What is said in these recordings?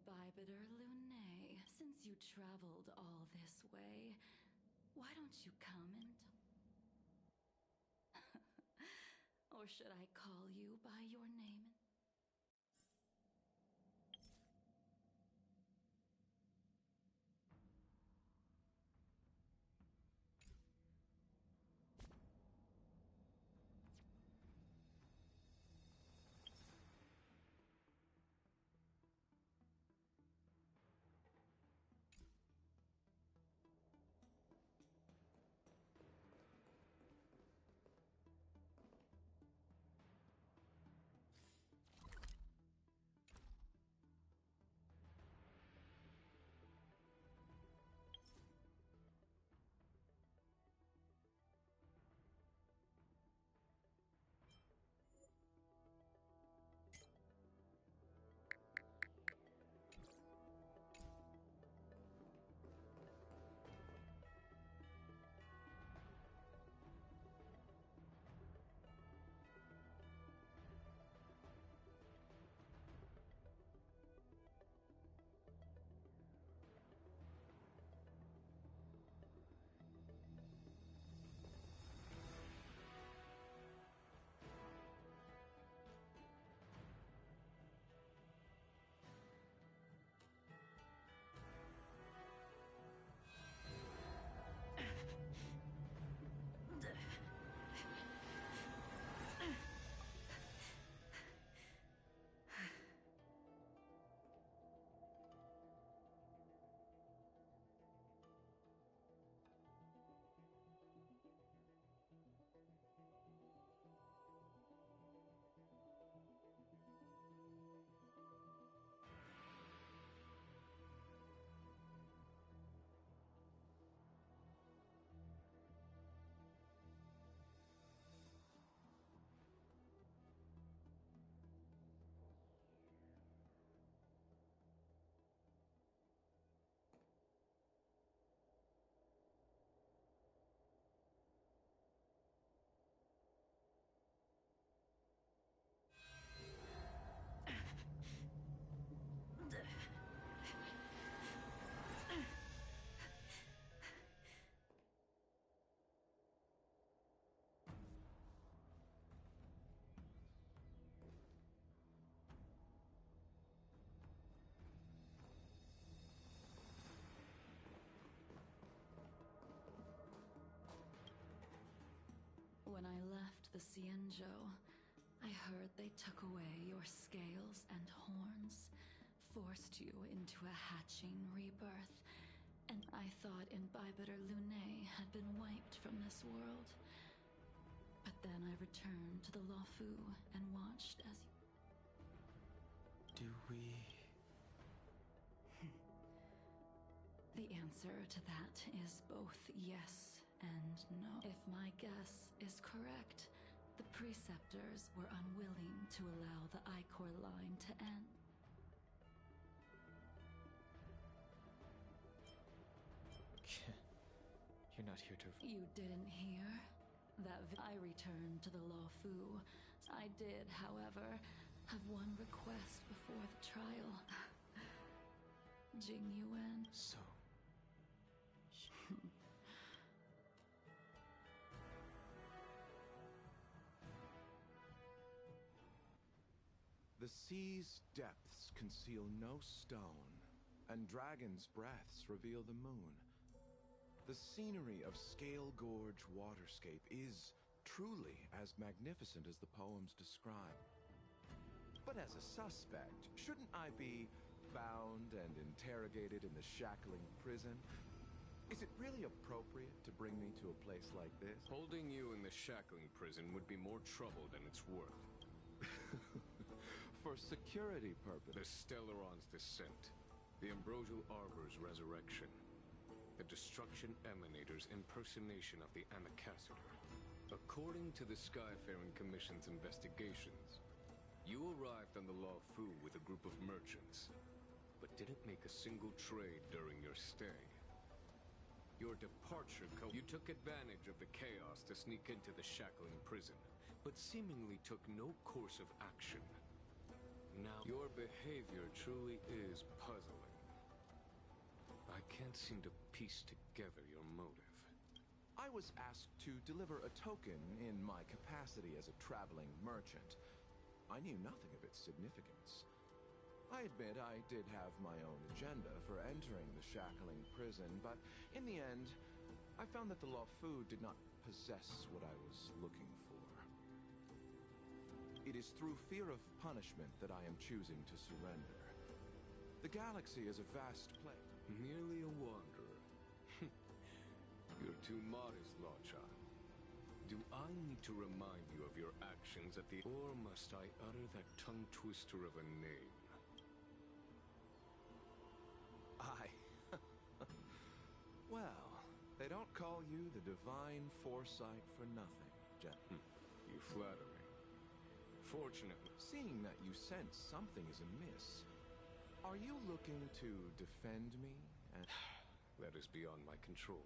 Bibiter Lunae, since you traveled all this way, why don't you come and... Or should I call you by your name? When I left the Cienjo, I heard they took away your scales and horns, forced you into a hatching rebirth, and I thought Imbibiter Lunae had been wiped from this world. But then I returned to the Luofu and watched as you... Do we... The answer to that is both yes and no. If my guess is correct, the Preceptors were unwilling to allow the Ichor line to end. You're not here to... You didn't hear? I returned to the Luofu. I did, however, have one request before the trial. Jing Yuan. So... The sea's depths conceal no stone, and dragons' breaths reveal the moon. The scenery of Scale Gorge waterscape is truly as magnificent as the poems describe. But as a suspect, shouldn't I be bound and interrogated in the shackling prison? Is it really appropriate to bring me to a place like this? Holding you in the shackling prison would be more trouble than it's worth. For security purposes. The Stellaron's descent, the Ambrosial Arbor's resurrection, the Destruction Emanator's impersonation of the Amicassator. According to the Skyfaring Commission's investigations, you arrived on the Luofu with a group of merchants, but didn't make a single trade during your stay. Your departure you took advantage of the chaos to sneak into the shackling prison, but seemingly took no course of action. now. Your behavior truly is puzzling. I can't seem to piece together your motive. I was asked to deliver a token in my capacity as a traveling merchant. I knew nothing of its significance. I admit I did have my own agenda for entering the shackling prison, but in the end, I found that the Luofu did not possess what I was looking for. It is through fear of punishment that I am choosing to surrender. The galaxy is a vast place. Merely a wanderer. You're too modest, Locha. Do I need to remind you of your actions at the... Or must I utter that tongue twister of a name? Well, they don't call you the divine foresight for nothing, Jen. You flatter me. Fortunately. Seeing that you sense something is amiss, are you looking to defend me? That is beyond my control.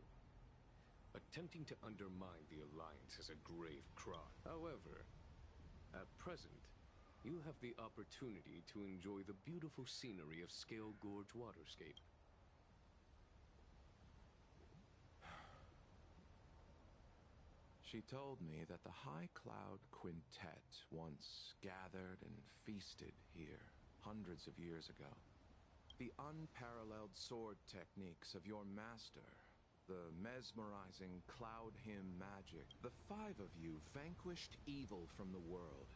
Attempting to undermine the Alliance is a grave crime. However, at present, you have the opportunity to enjoy the beautiful scenery of Scale Gorge Waterscape. She told me that the High Cloud Quintet once gathered and feasted here hundreds of years ago. The unparalleled sword techniques of your master, the mesmerizing cloud hymn magic, the five of you vanquished evil from the world,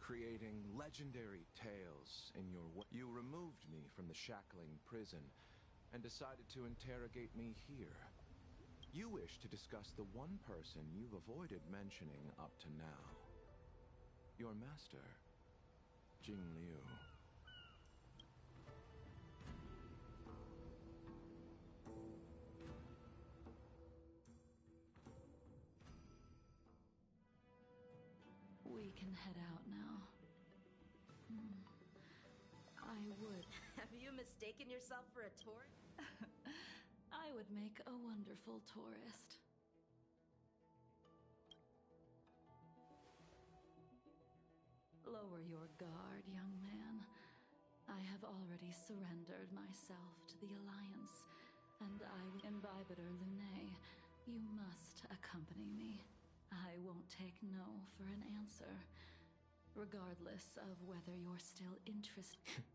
creating legendary tales in your way. You removed me from the shackling prison and decided to interrogate me here. You wish to discuss the one person you've avoided mentioning up to now. Your master, Jing Liu. We can head out now. I would. Have you mistaken yourself for a tourist? I would make a wonderful tourist. Lower your guard, young man. I have already surrendered myself to the Alliance, and Imbibitor Lunae, you must accompany me. I won't take no for an answer, regardless of whether you're still interested.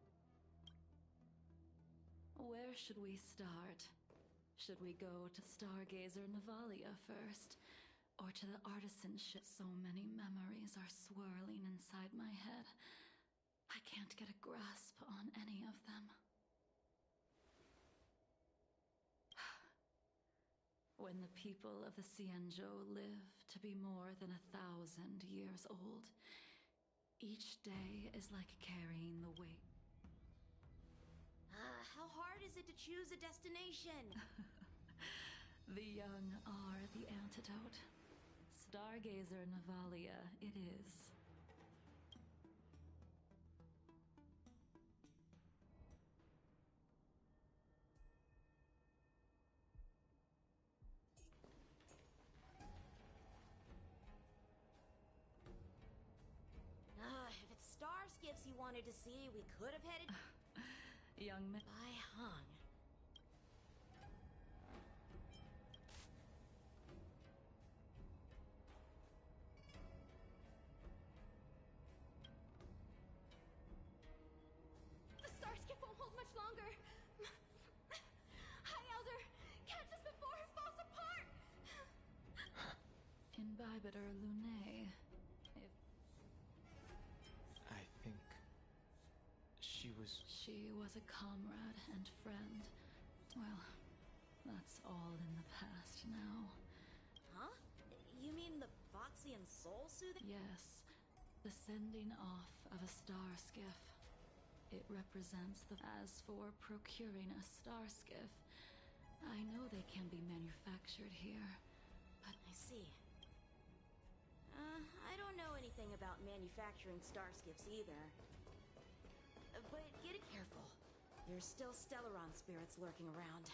Where should we start? Should we go to Stargazer Navalia first? Or to the artisan ship? So many memories are swirling inside my head. I can't get a grasp on any of them. When the people of the Cienjo live to be more than 1,000 years old, each day is like carrying the weight. How hard is it to choose a destination? The young are the antidote. Stargazer Navalia it is. If it's star skiffs you wanted to see, we could have headed... Young man. I hung. The star skiff won't hold much longer. High Elder, catch us before it falls apart. Imbibitor Lunae. I think she was a comrade and friend. Well, that's all in the past now. Huh? You mean the Voxian soul soothing? Yes, the sending off of a star skiff. It represents the... As for procuring a star skiff, I know they can be manufactured here, but... I see. I don't know anything about manufacturing star skiffs either. But get it careful. There's still Stellaron spirits lurking around.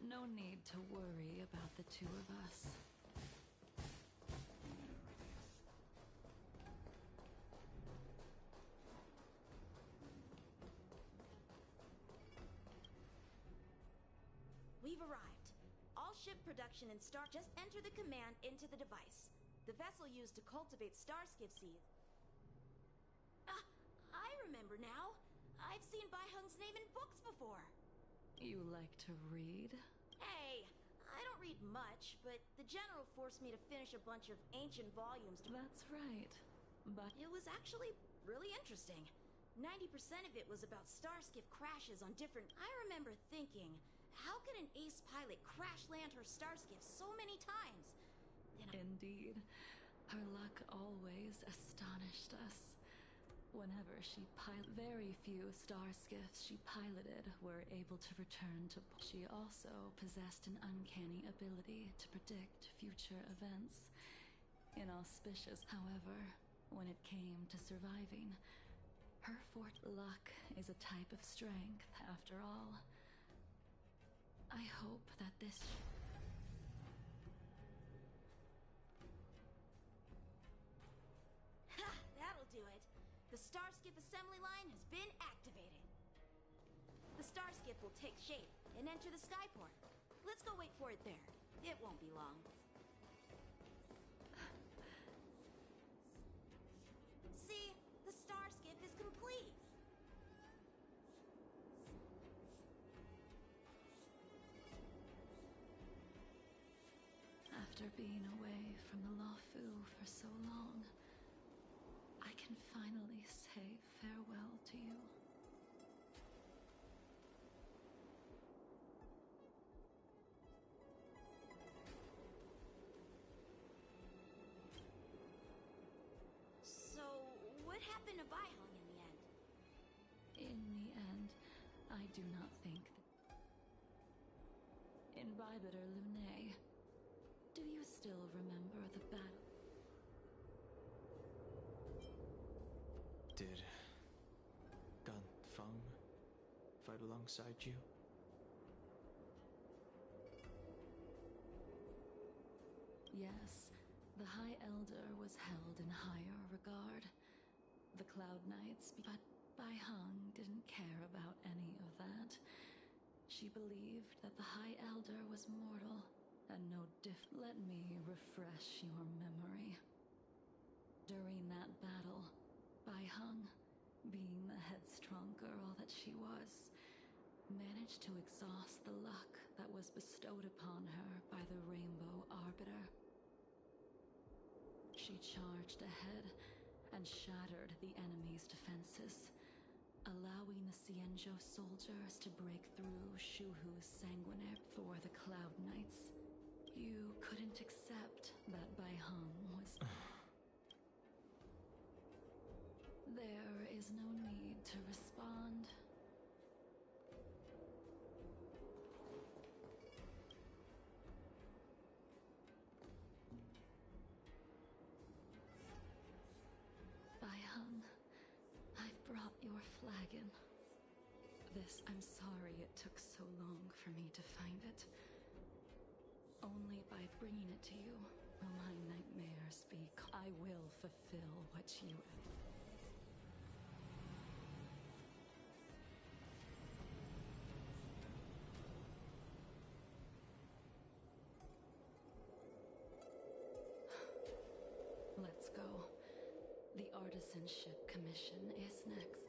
No need to worry about the two of us. We've arrived. All ship production and star... Just enter the command into the device. The vessel used to cultivate starskiff seeds. I remember now. I've seen Bai Hung's name in books before. You like to read? Hey, I don't read much, but the general forced me to finish a bunch of ancient volumes. That's right. But it was actually really interesting. 90% of it was about starskiff crashes on different... I remember thinking, how could an ace pilot crash land her starskiff so many times? Indeed. Her luck always astonished us. Whenever she very few starskiffs she piloted were able to return to... She also possessed an uncanny ability to predict future events. Inauspicious, however, when it came to surviving. Her luck is a type of strength, after all. I hope that this... Ha! That'll do it. The starskiff assembly line has been activated. The starskiff will take shape and enter the skyport. Let's go wait for it there. It won't be long. See? The starskiff is complete. After being away from the Luofu for so long, I can finally say farewell to you. So, what happened to Bai Hung in the end? In the end, I do not think that... In Bibiter Lunae, do you still remember the battle? Did Gan Feng fight alongside you? Yes, the High Elder was held in higher regard. The Cloud Knights, but Bai Hung didn't care about any of that. She believed that the High Elder was mortal, and Let me refresh your memory. During that battle, Bai Hung, being the headstrong girl that she was, managed to exhaust the luck that was bestowed upon her by the Rainbow Arbiter. She charged ahead and shattered the enemy's defenses, allowing the Xianzhou soldiers to break through Shuhu's sanguinary for the Cloud Knights. You couldn't accept that Bai Hung was... There is no need to respond. Bai Hung, I've brought your flagon. I'm sorry it took so long for me to find it. Only by bringing it to you will my nightmares be... I will fulfill what you... Let's go. The Artisanship Commission is next.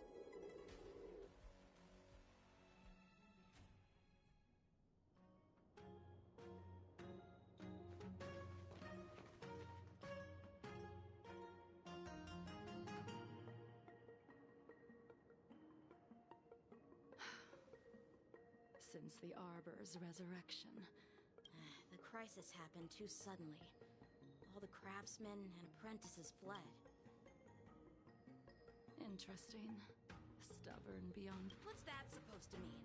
Since the Arbor's resurrection. The crisis happened too suddenly. All the craftsmen and apprentices fled. Interesting. Stubborn beyond... What's that supposed to mean?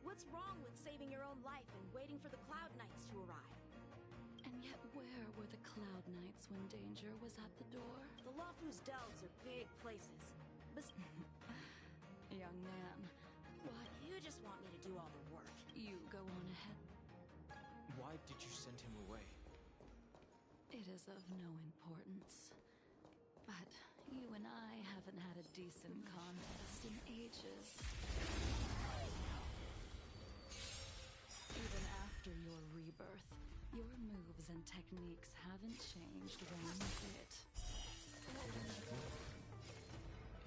What's wrong with saving your own life and waiting for the Cloud Knights to arrive? And yet where were the Cloud Knights when danger was at the door? The Luofu's delves are big places. Young man, what? You just want me to do all the work. You go on ahead. Why did you send him away? It is of no importance. But you and I haven't had a decent contest in ages. Even after after your rebirth, your moves and techniques haven't changed one bit.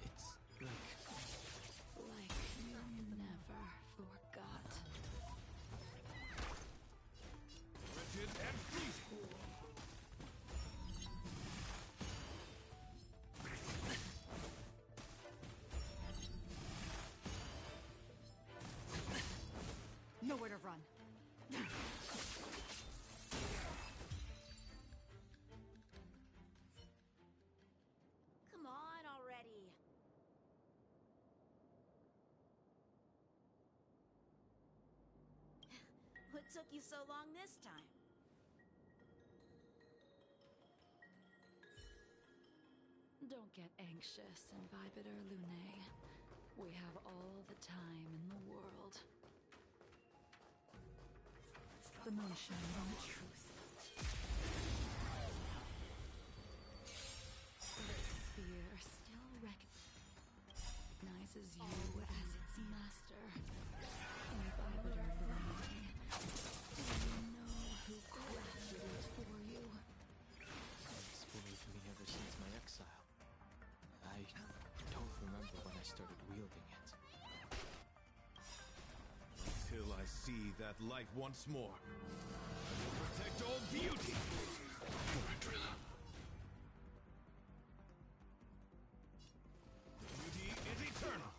It's like... Like you never forgot. Rigid and freezing! Nowhere to run. Come on already. What took you so long this time? Don't get anxious, Imbibitor Lunae. We have all the time in the world. The moon shines on the truth. This sphere still recognizes you as its master. Imbibitor Lunae. Do you know who crafted it for you? It's been with me ever since my exile. I don't remember when I started wielding it. Till I see that light once more. I will protect all beauty! Martolas. Beauty is eternal!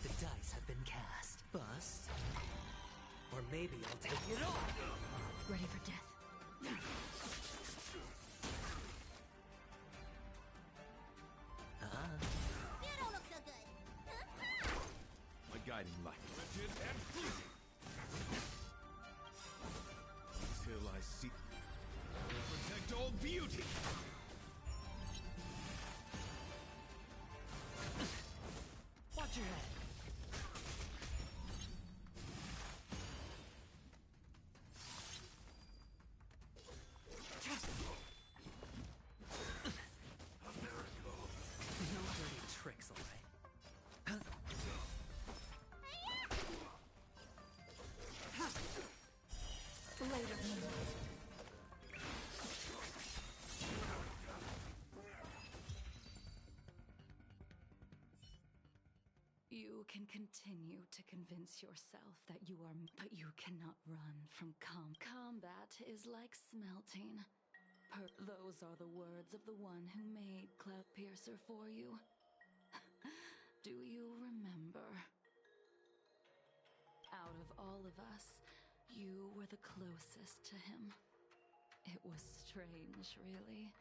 The dice have been cast. Bust. Or maybe I'll take it all. Ready for death. You don't look so good. My guiding light. Rigid and freezing! Till I see... I will protect all beauty! Watch your head. No dirty tricks, all right? Blade of Moonlight. You can continue to convince yourself that you are, but you cannot run from combat is like smelting. Those are the words of the one who made Cloud Piercer for you. Do you remember? Out of all of us, you were the closest to him. It was strange, really,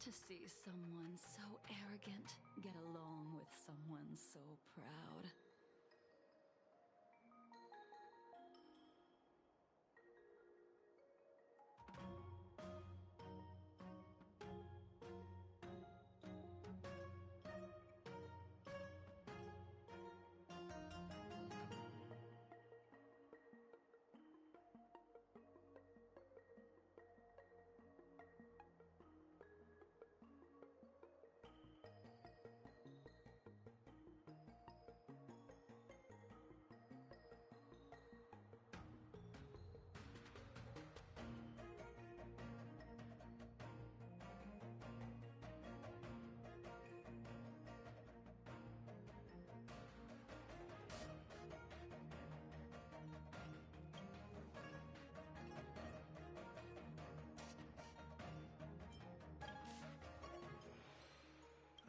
to see someone so arrogant get along with someone so proud.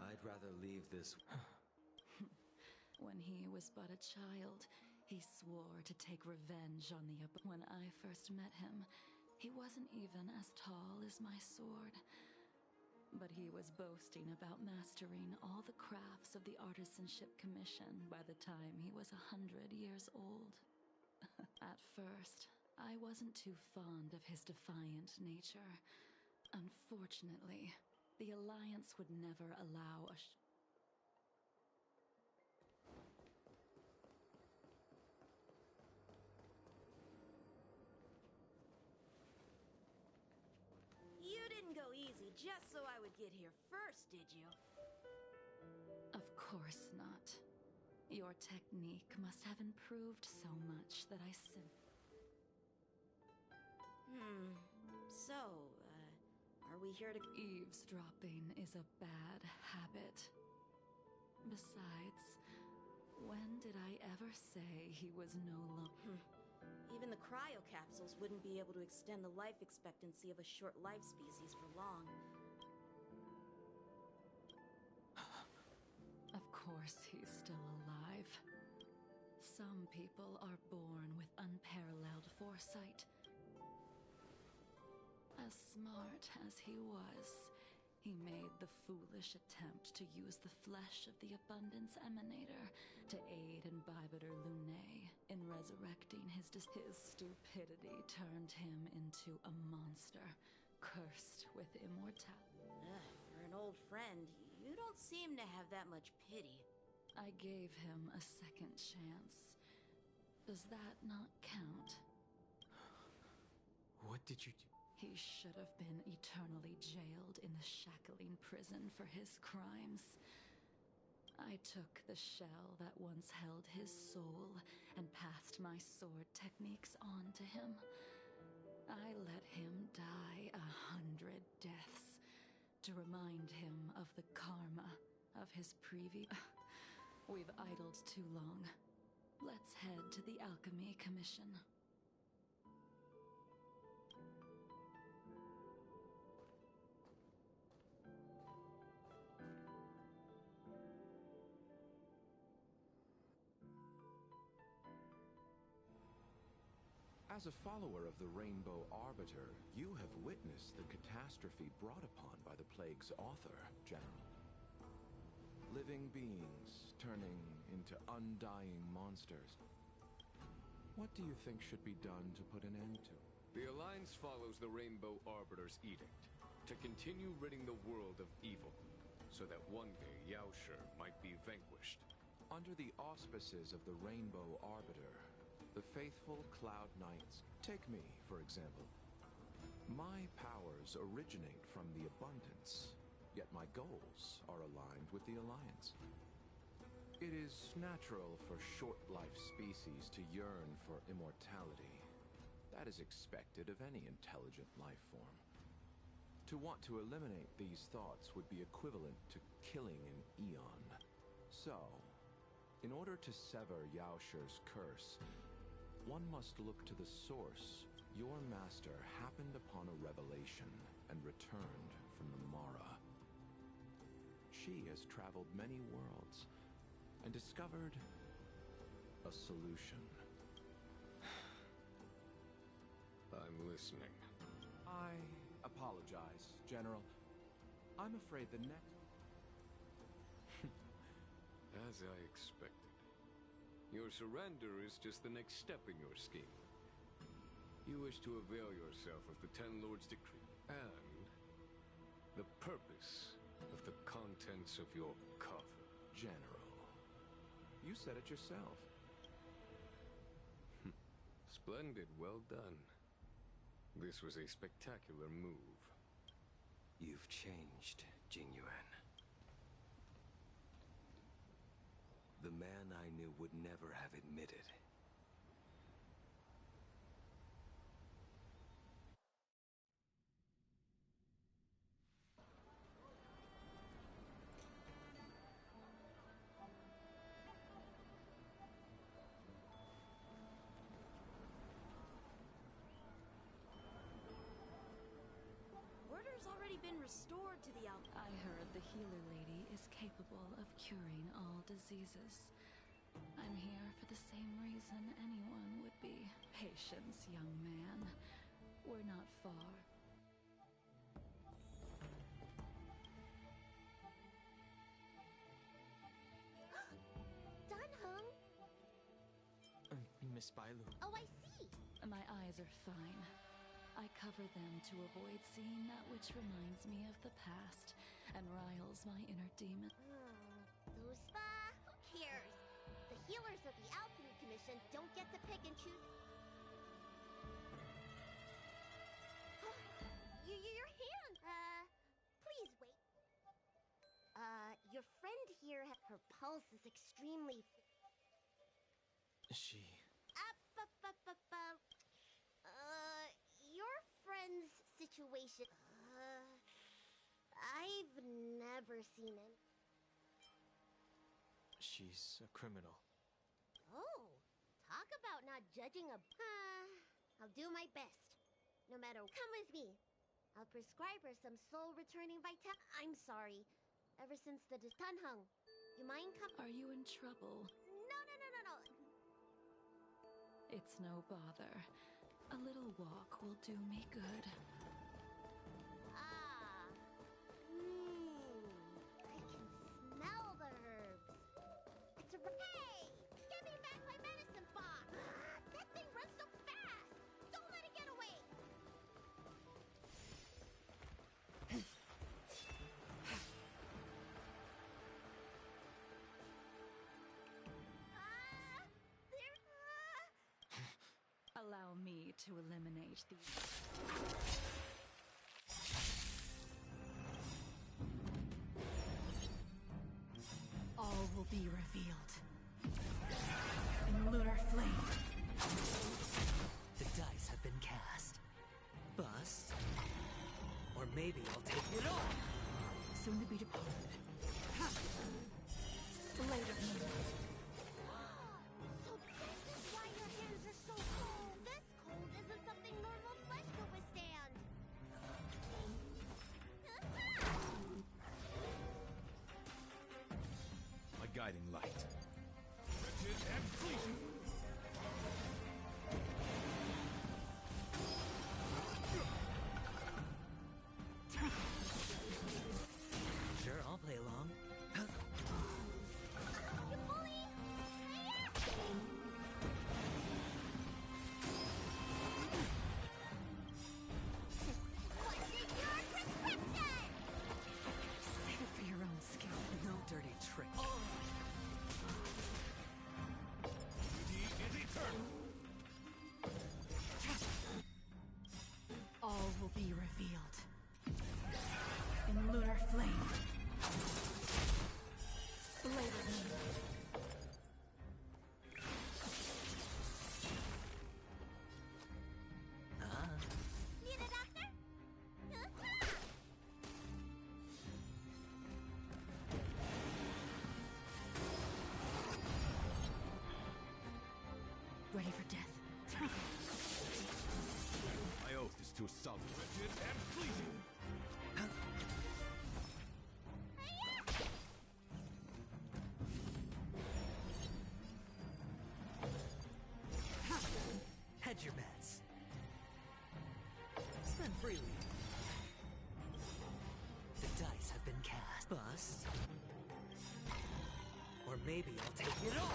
I'd rather leave this... When he was but a child, he swore to take revenge on the... When I first met him, he wasn't even as tall as my sword. But he was boasting about mastering all the crafts of the Artisanship Commission by the time he was 100 years old. At first, I wasn't too fond of his defiant nature. Unfortunately, the Alliance would never allow a You didn't go easy just so I would get here first, did you? Of course not. Your technique must have improved so much that I So, are we here to... Eavesdropping is a bad habit. Besides, when did I ever say he was no longer... Even the cryocapsules wouldn't be able to extend the life expectancy of a short life species for long. Of course he's still alive. Some people are born with unparalleled foresight. As smart as he was, he made the foolish attempt to use the flesh of the Abundance Emanator to aid Imbibitor Lunae in resurrecting his stupidity turned him into a monster, cursed with immortality. For an old friend, you don't seem to have that much pity. I gave him a second chance. Does that not count? What did you do? He should have been eternally jailed in the shackling prison for his crimes. I took the shell that once held his soul and passed my sword techniques on to him. I let him die 100 deaths to remind him of the karma of his previous... We've idled too long. Let's head to the Alchemy Commission. As a follower of the Rainbow Arbiter, you have witnessed the catastrophe brought upon by the plague's author, General. Living beings turning into undying monsters. What do you think should be done to put an end to? The Alliance follows the Rainbow Arbiter's edict to continue ridding the world of evil, so that one day Yaoshi might be vanquished. Under the auspices of the Rainbow Arbiter, the faithful Cloud Knights, take me, for example. My powers originate from the Abundance, yet my goals are aligned with the Alliance. It is natural for short-life species to yearn for immortality. That is expected of any intelligent life form. To want to eliminate these thoughts would be equivalent to killing an eon. So, in order to sever Yaoshi's curse, one must look to the source. Your master happened upon a revelation and returned from the Mara. She has traveled many worlds and discovered a solution. I'm listening. I apologize, General. I'm afraid the next... As I expected. Your surrender is just the next step in your scheme. You wish to avail yourself of the Ten Lords' decree and the purpose of the contents of your coffin. General, you said it yourself. Splendid, well done. This was a spectacular move. You've changed, Jingyuan. The man I knew would never have admitted. Order's already been restored to the I heard the healer lady is capable of curing all diseases. I'm here for the same reason anyone would be. Patience, young man. We're not far. Dunhung! Miss Bailu. Oh, I see! My eyes are fine. I cover them to avoid seeing that which reminds me of the past and riles my inner demon. Those... who cares? The healers of the Alchemy Commission don't get to pick and choose... your hand! Please wait. Your friend here, her pulse is extremely... She... Your friend's situation. I've never seen it. She's a criminal. Oh, talk about not judging a... I'll do my best. No matter... Come with me. I'll prescribe her some soul-returning vital... I'm sorry. Ever since the Tunhung. You mind come... Are you in trouble? No. It's no bother. A little walk will do me good. I can smell the herbs. It's a... Hey! Give me back my medicine box! That thing runs so fast! Don't let it get away! Allow me to eliminate these. All will be revealed. In lunar flame. The dice have been cast. Bust. Or maybe I'll take it all. Soon to be departed. Blade of moonlight. So this is why your hands are so cold. This cold isn't something normal flesh can withstand. My guiding light. Wretched and fleeting. Sure, I'll play along. You bully! What's in your prescription? Save it for your own skill. No dirty trick. All will be revealed. In lunar flame. Blade of moonlight. Need a doctor? Ready for death. My oath is to assault wretched and fleeting. Hedge your bets. Spend freely. The dice have been cast. Bust. Or maybe I'll take it all.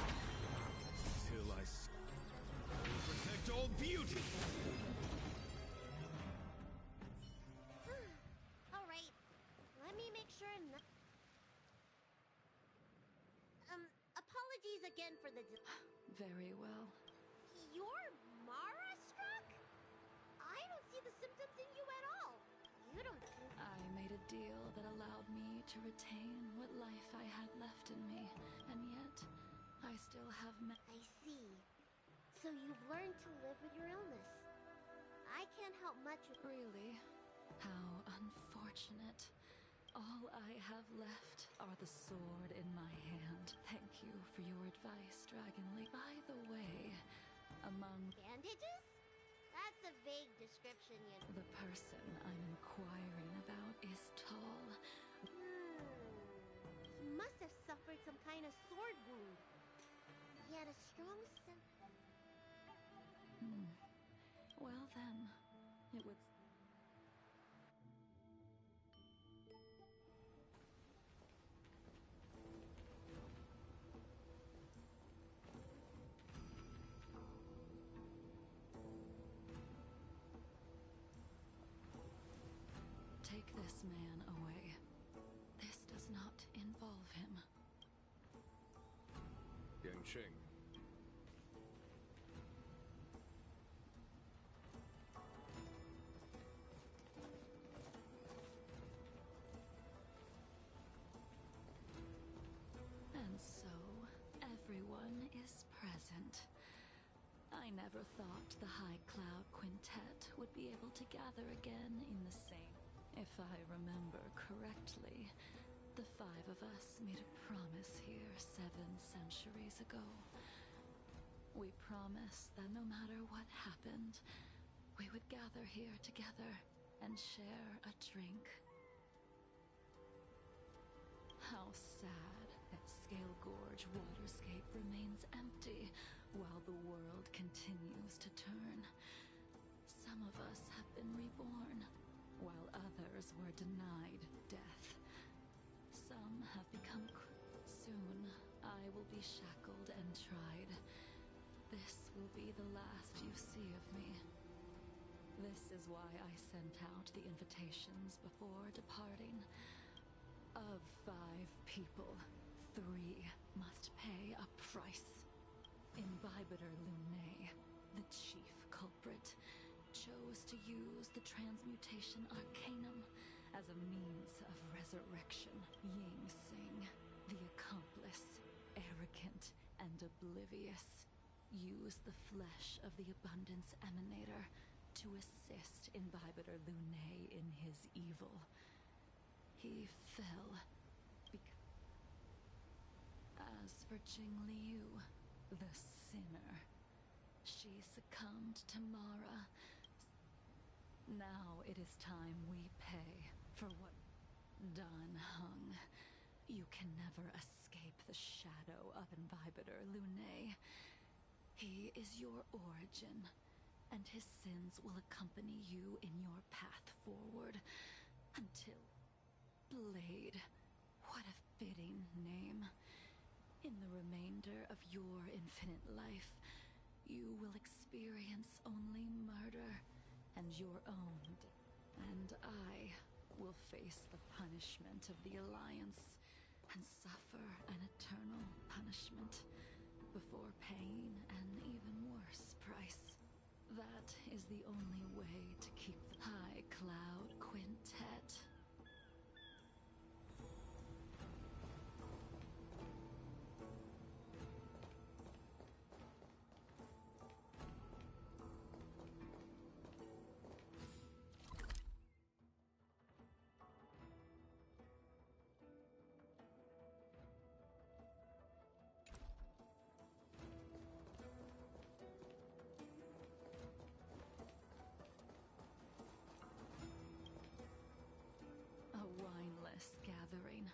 Till I protect all beauty. All right. Let me make sure apologies again for the... Very well. You're Mara struck? I don't see the symptoms in you at all. You don't seem... I made a deal that allowed me to retain what life I had left in me, and yet I still have I see. So you've learned to live with your illness. I can't help much with... Really? How unfortunate. All I have left are the sword in my hand. Thank you for your advice, Dragonly. By the way, among Bandages? That's a vague description, you know. the person I'm inquiring about is tall. He must have suffered some kind of sword wound. He had a strong sense... Well then, it would... Take this man away. This does not involve him. Yanqing. And so, everyone is present. never thought the High Cloud Quintet would be able to gather again in the same. If I remember correctly, the five of us made a promise here 7 centuries ago. We promised that no matter what happened, we would gather here together and share a drink. How sad that Scale Gorge waterscape remains empty while the world continues to turn. Some of us have been reborn, while others were denied death. Some have become soon I will be shackled and tried. This will be the last you see of me. This is why I sent out the invitations before departing. Of 5 people, 3 must pay a price. Imbibitor Lunae, the chief culprit, chose to use the transmutation arcanum as a means of resurrection. Ying Sing, the accomplice, arrogant and oblivious, used the flesh of the Abundance Emanator to assist Imbibitor Lunae in his evil. He fell. As for Jingliu, the sinner, she succumbed to Mara. Now it is time we pay for what Dan Hung. You can never escape the shadow of Imbibitor Lunae. He is your origin, and his sins will accompany you in your path forward until... Blade, what a fitting name. In the remainder of your infinite life, you will experience only murder and your own, and I will face the punishment of the Alliance and suffer an eternal punishment before paying an even worse price. That is the only way to keep the High Cloud Quintet. Gathering,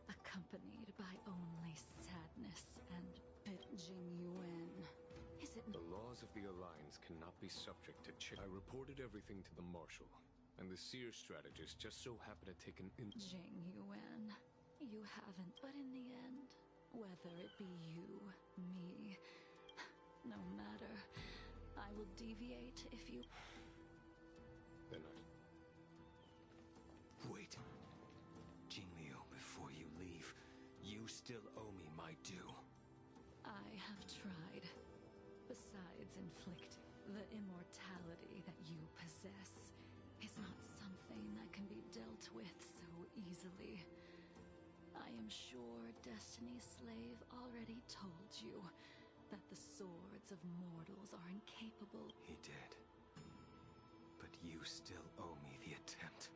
accompanied by only sadness and Jingyuan. Is it... The laws of the Alliance cannot be subject to change. I reported everything to the Marshal, and the Seer strategist just so happened to take an Jingyuan, you haven't, but in the end, whether it be you, me, no matter, I will deviate if you... They're not. Wait. Jingliu, before you leave, you still owe me my due. I have tried. Besides inflicting, the immortality that you possess is not something that can be dealt with so easily. I am sure Destiny's Slave already told you that the swords of mortals are incapable. He did. But you still owe me the attempt.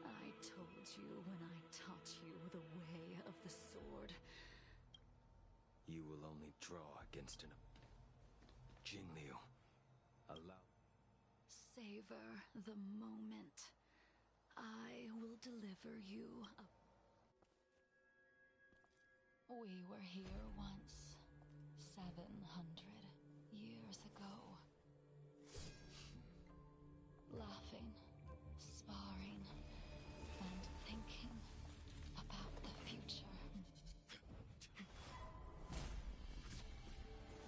I told you when I taught you the way of the sword. You will only draw against an... Jingliu, allow... Savor the moment. I will deliver you a... We were here once, 700 years ago. Laughing, sparring, and thinking about the future.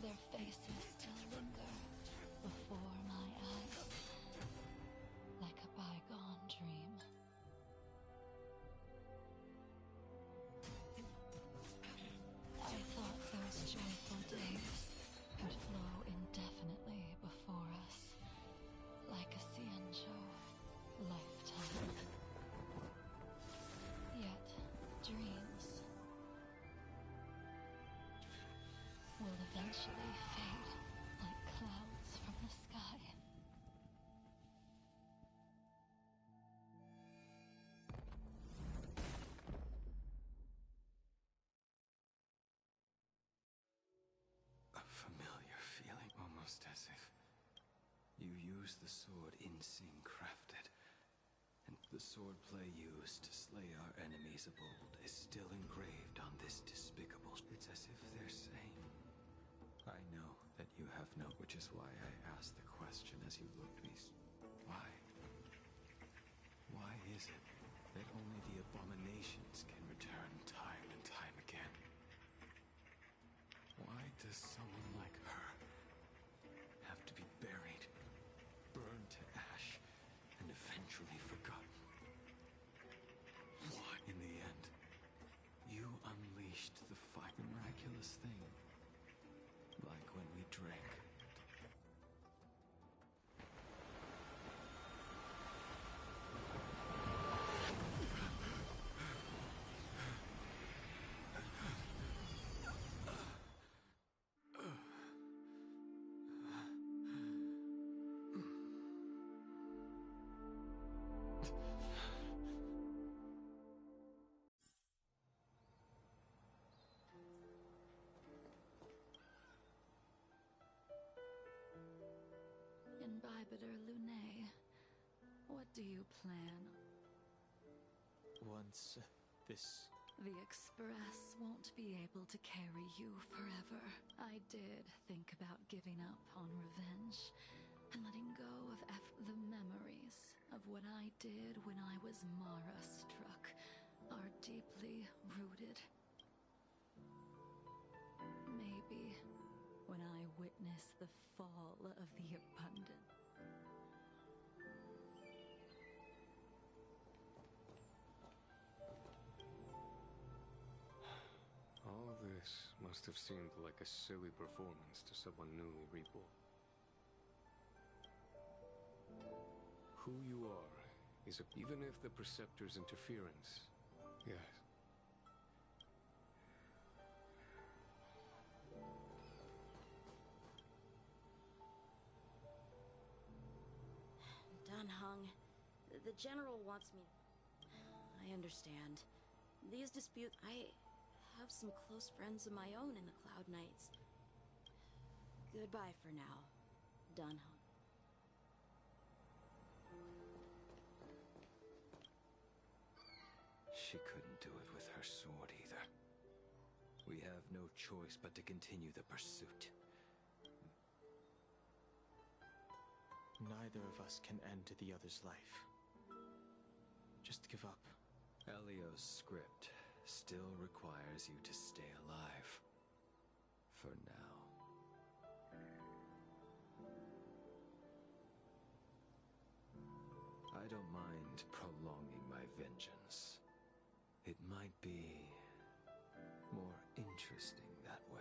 Their faces still linger before my eyes, like a bygone dream. I thought those joyful days would flow indefinitely before us, like a Cienjo. eventually fade like clouds from the sky. A familiar feeling, almost as if you used the sword Insing crafted. And the swordplay used to slay our enemies of old is still engraved on this despicable... It's as if they're saying, I know that you have no... Which is why I asked the question as you looked me... Why? Why is it that only the abominations can return time and time again? Why does someone like her have to be buried, burned to ash, and eventually forgotten? Why? In the end, you unleashed the miraculous thing, like when we drank. Imbibitor Lunae, what do you plan? Once this... The Express won't be able to carry you forever. I did think about giving up on revenge and letting go of the memories of what I did when I was Mara-struck are deeply rooted. Maybe when I witness the fall of the abundant. All this must have seemed like a silly performance to someone newly reborn. Who you are is even if the Preceptor's interference, yes. Dunhung, the General wants me... I understand. These disputes... I have some close friends of my own in the Cloud Knights. Goodbye for now, Dunhung. She couldn't do it with her sword either. We have no choice but to continue the pursuit. Neither of us can end the other's life. Just give up. Elio's script still requires you to stay alive. For now. I don't mind prolonging my vengeance. It might be more interesting that way.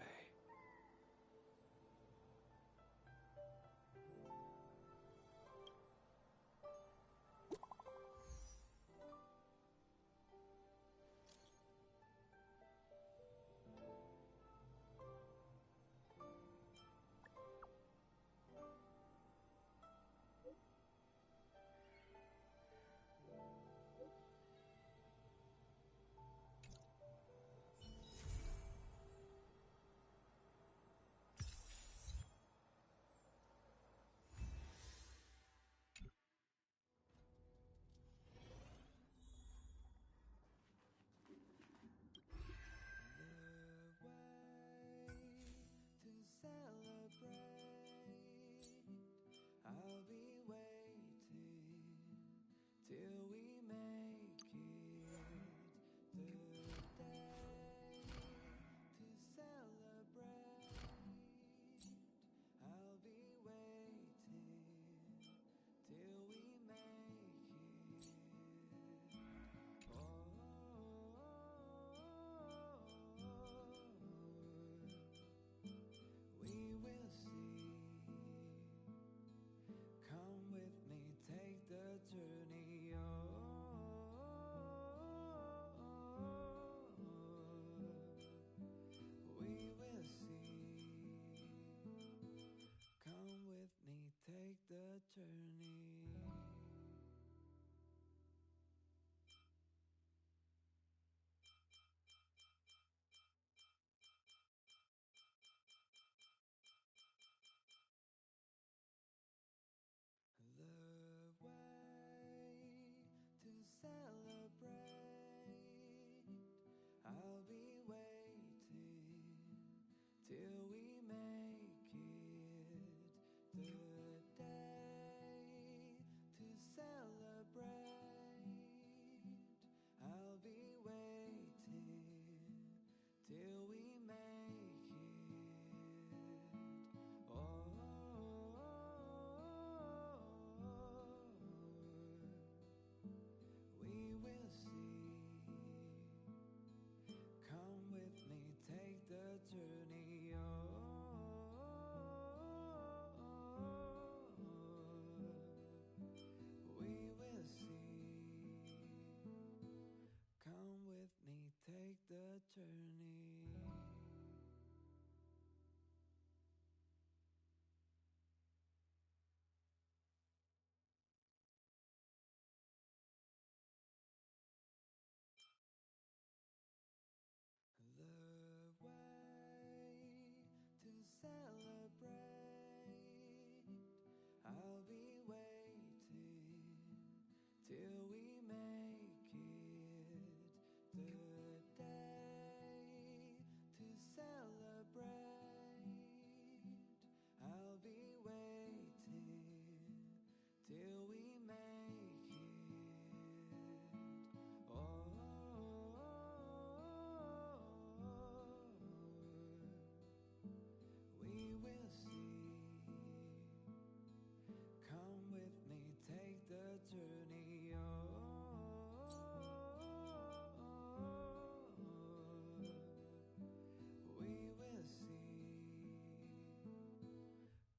till we make it the day to celebrate. I'll be waiting till we make it. Oh, we will see. Come with me, take the journey. Oh, we will see.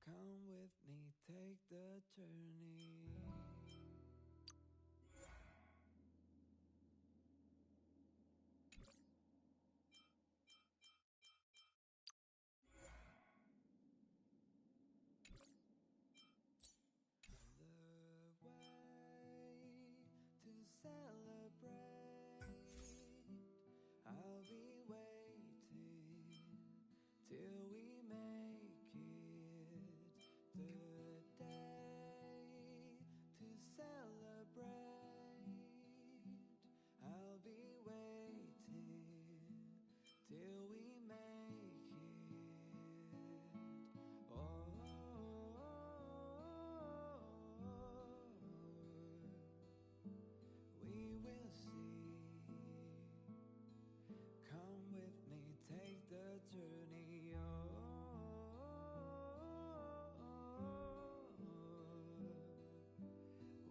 Come with me, take the journey. The way to celebrate. I'll be waiting till we make it the day to celebrate. I'll be waiting till we make it. Oh, we will see. Come with me, take the journey. Oh,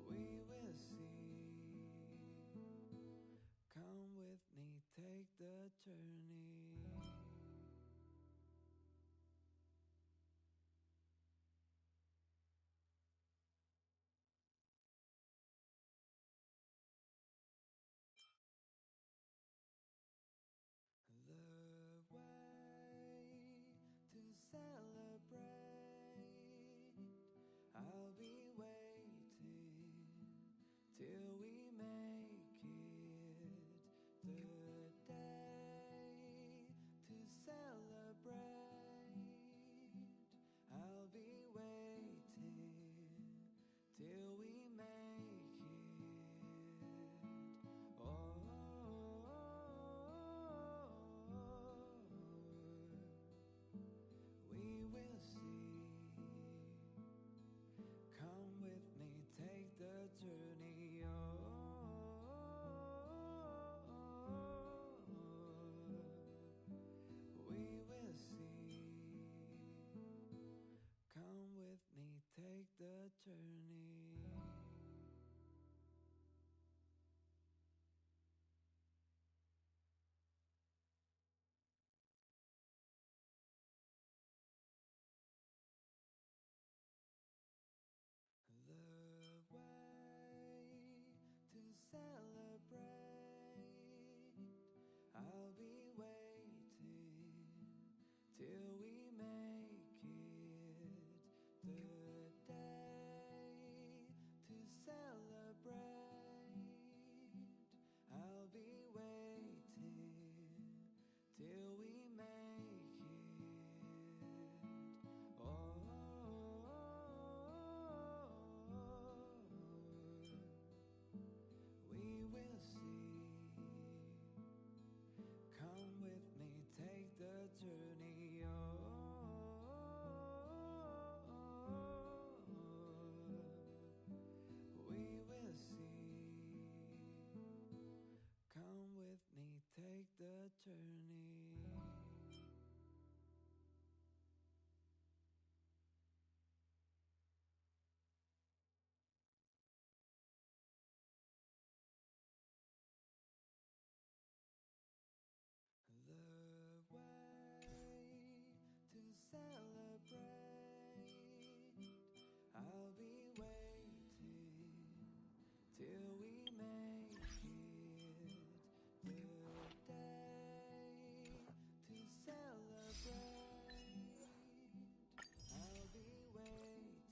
we will see. Come with me, take the journey. The way to celebrate. I'll be waiting till we make it the day to celebrate. I'll be waiting till we make it. Oh, we will see. Come with me, take the journey. Oh, we will see. Come with me, take the journey. The way to celebrate. I'll be waiting till we make it the day to celebrate. I'll be waiting till we make it. Oh, we will see. Come with me, take the journey. Oh, we will see. Come with me, take the journey. The way to celebrate. I'll be waiting till we make it the day to celebrate. I'll be waiting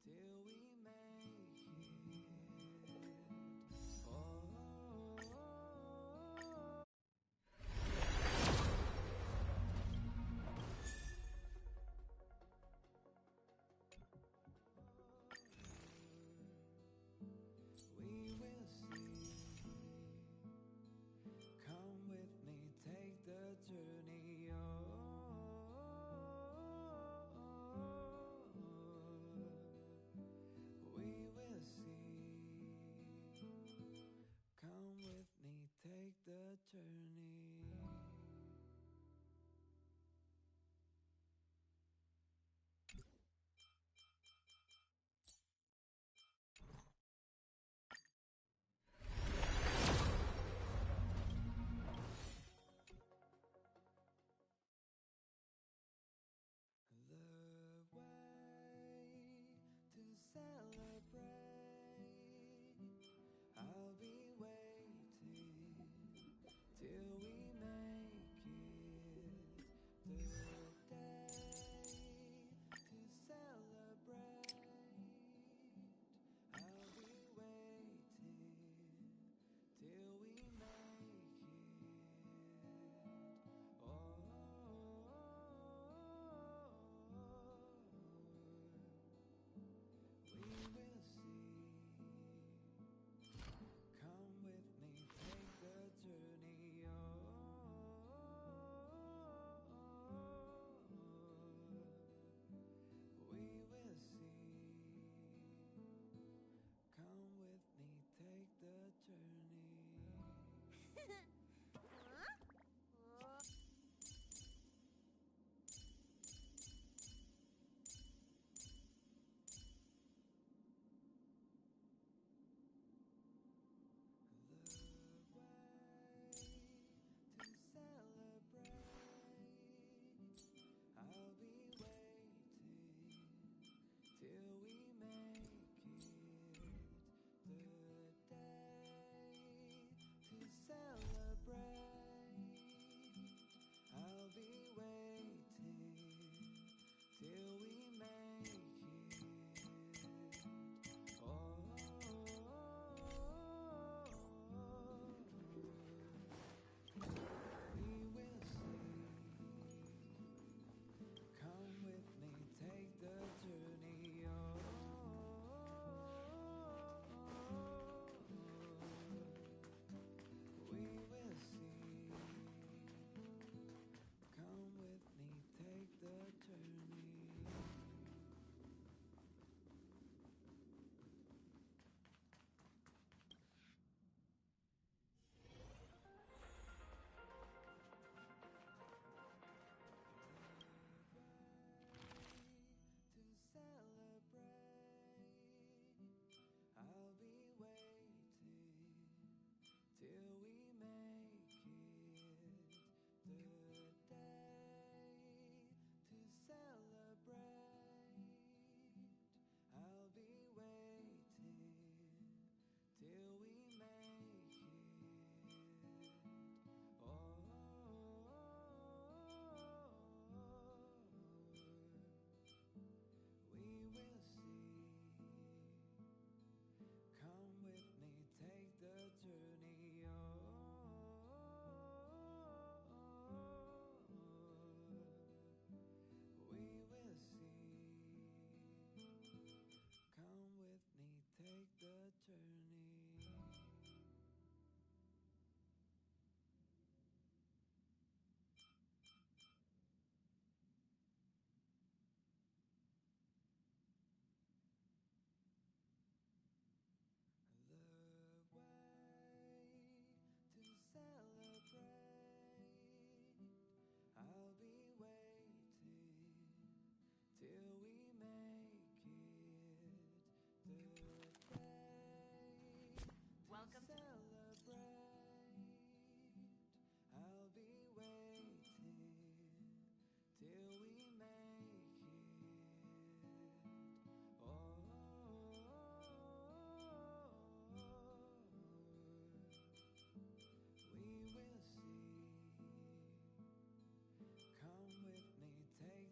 till we make it. Oh,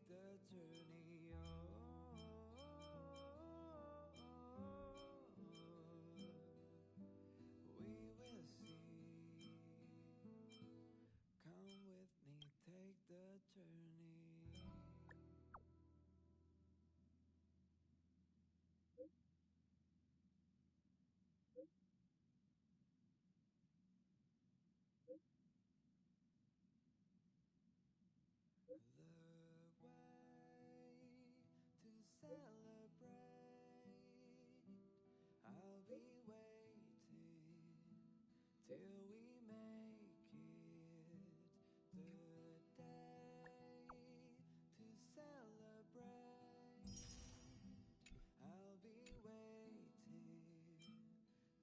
take the journey. Oh, we will see. Come with me, take the journey. The way to celebrate. I'll be waiting till we make it. The day to celebrate. I'll be waiting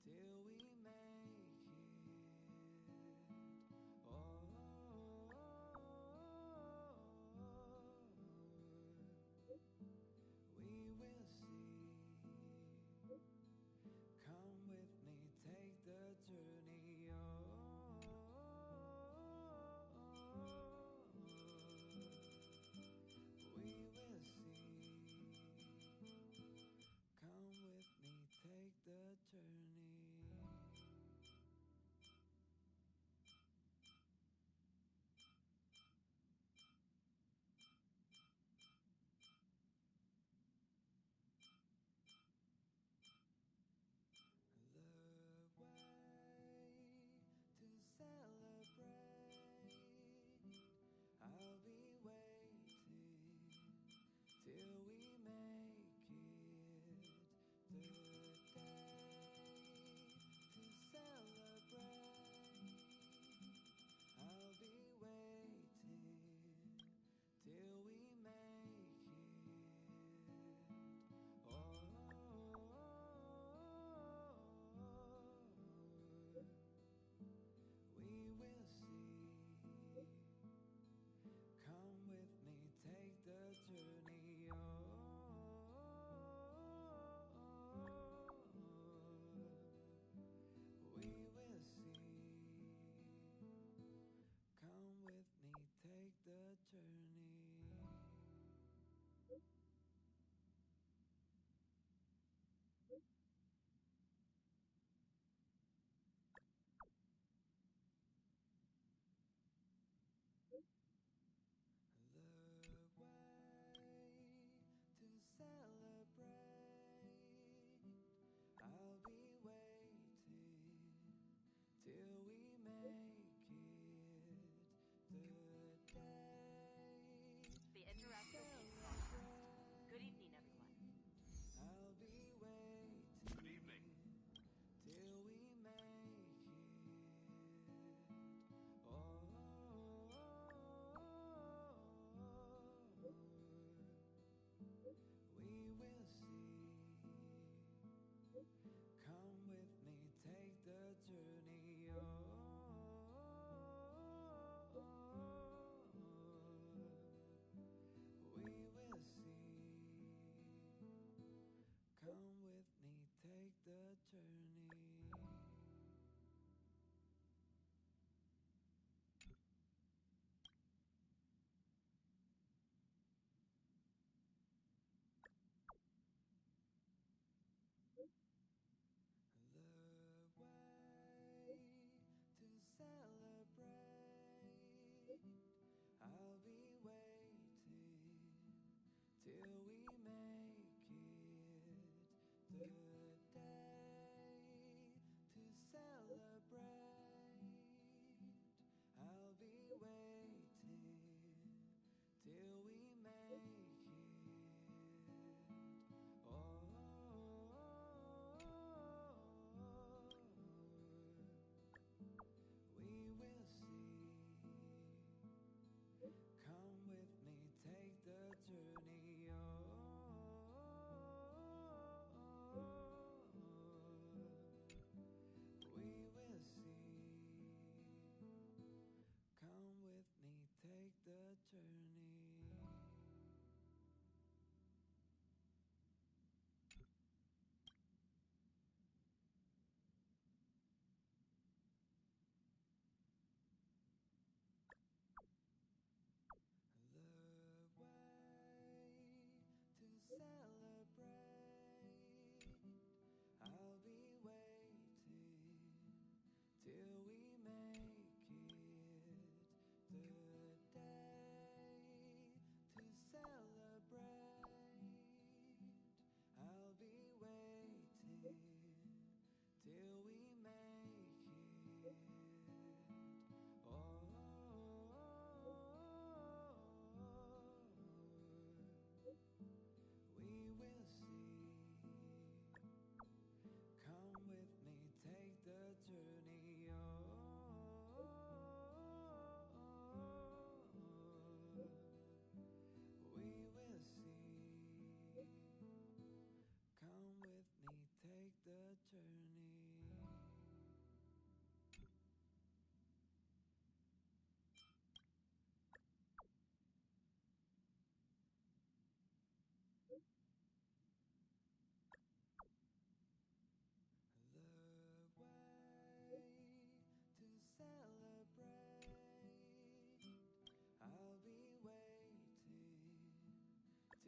till we make it. Oh, we will see. Come with me, take the journey. Oh, we will see. Come with me, take the journey. The way to celebrate. I'll be waiting till we make it. The day to celebrate. I'll be waiting till we make it. Oh, we will see. Come with me, take the journey. Oh, we will see. Come with me, take the journey. The way to celebrate. I'll be waiting till we make it. The day The interactive to meeting. celebrate. Good evening, everyone. I'll be waiting. Good evening. Till we make it. Oh, we will see. Come with me, take the journey. Oh, we will see. Come with me, take the journey. The way to celebrate. I'll be waiting till we make it. The day to celebrate. I'll be waiting till we make it. Oh, we will see. Come with me, take the journey. Oh,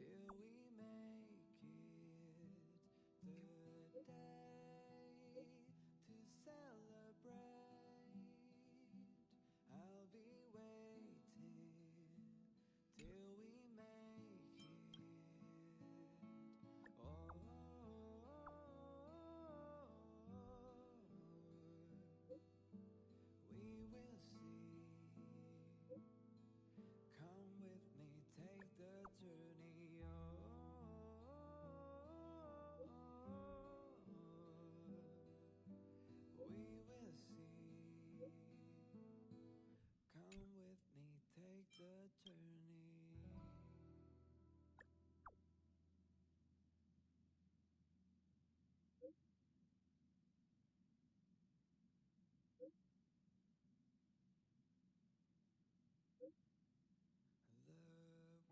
till we make it the day to celebrate. I'll be waiting till we make it. Oh, we will see. Come with me, take the journey. Oh, we will see. Come with me, take the journey. The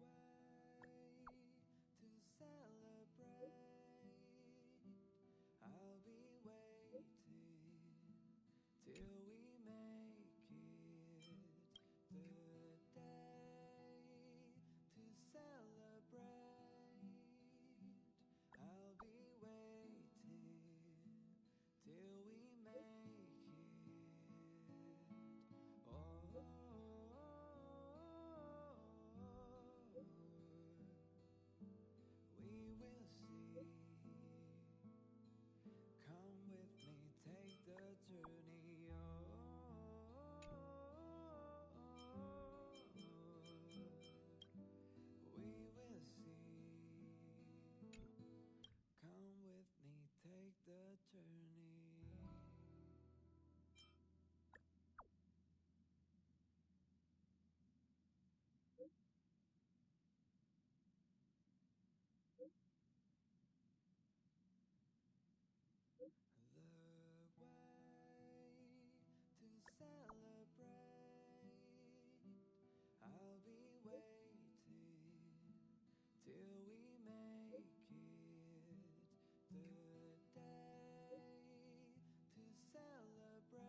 way to celebrate. I'll be waiting till we make it the day to celebrate. I'll be waiting till we make it. Oh, we will see. Come with me, take the journey. Oh, we will see. Come with me, take the journey. The way to celebrate. I'll be waiting till we make it the day to celebrate.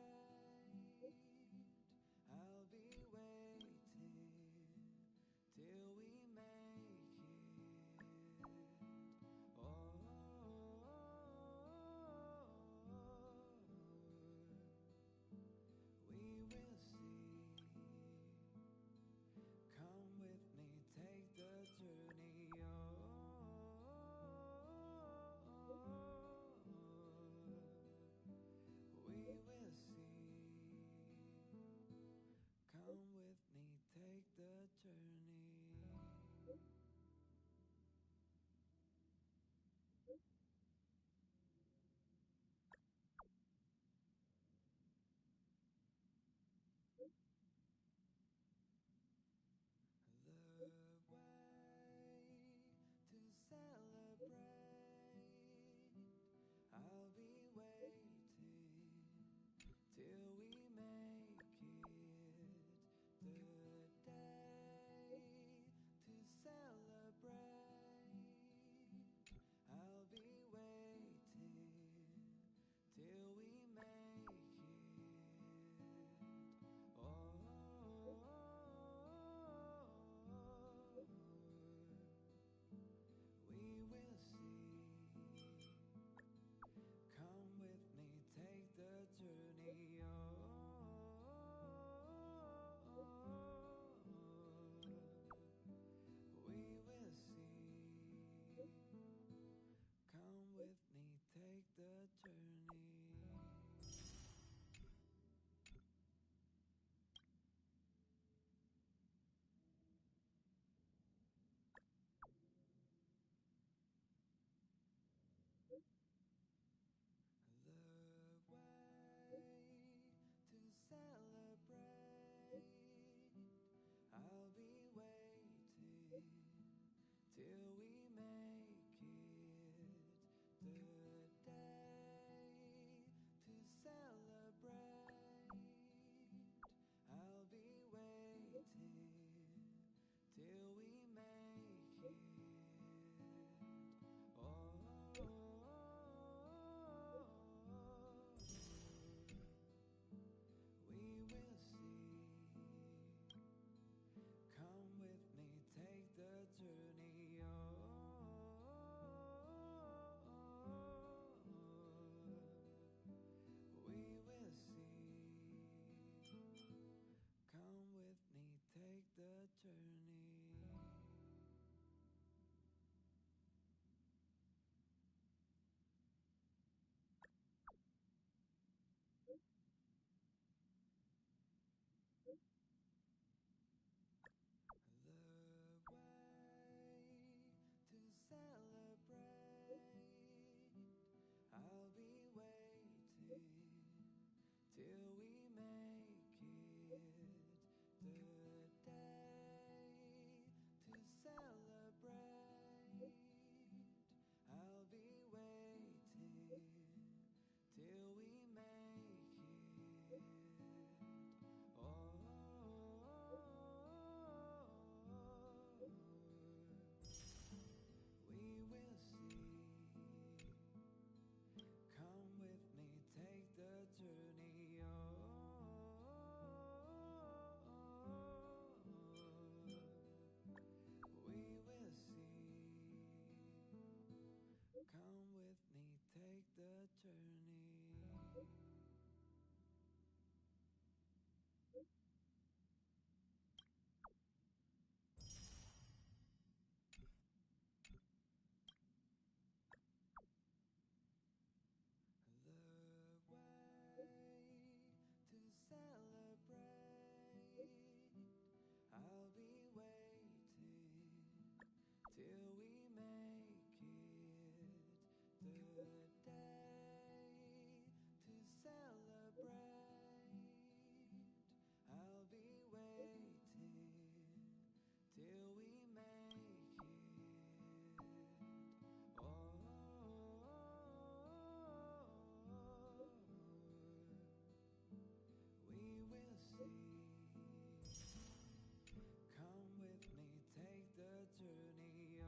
I'll be waiting till we make it. Oh, we will see. Come with me, take the journey. Oh, we will see. Come with me, take the journey. The way to celebrate. I'll be waiting till we make it the day to celebrate. I'll be waiting till we make it. Oh, we will see. Come with me, take the journey. Oh, we will see. Come with me, take the journey. The way to celebrate. I'll be waiting till we make it the day to celebrate. I'll be waiting till we make it. Oh, we will see. Come with me, take the journey. Oh, till we make it the day to celebrate. I'll be waiting till we make it. Oh, we will see. Come with me, take the journey. Oh, we will see. Come with me, take the journey. The way to celebrate. I'll be waiting till we make it the day to celebrate. I'll be waiting till we make it. Oh, we will see. Come with me, take the journey.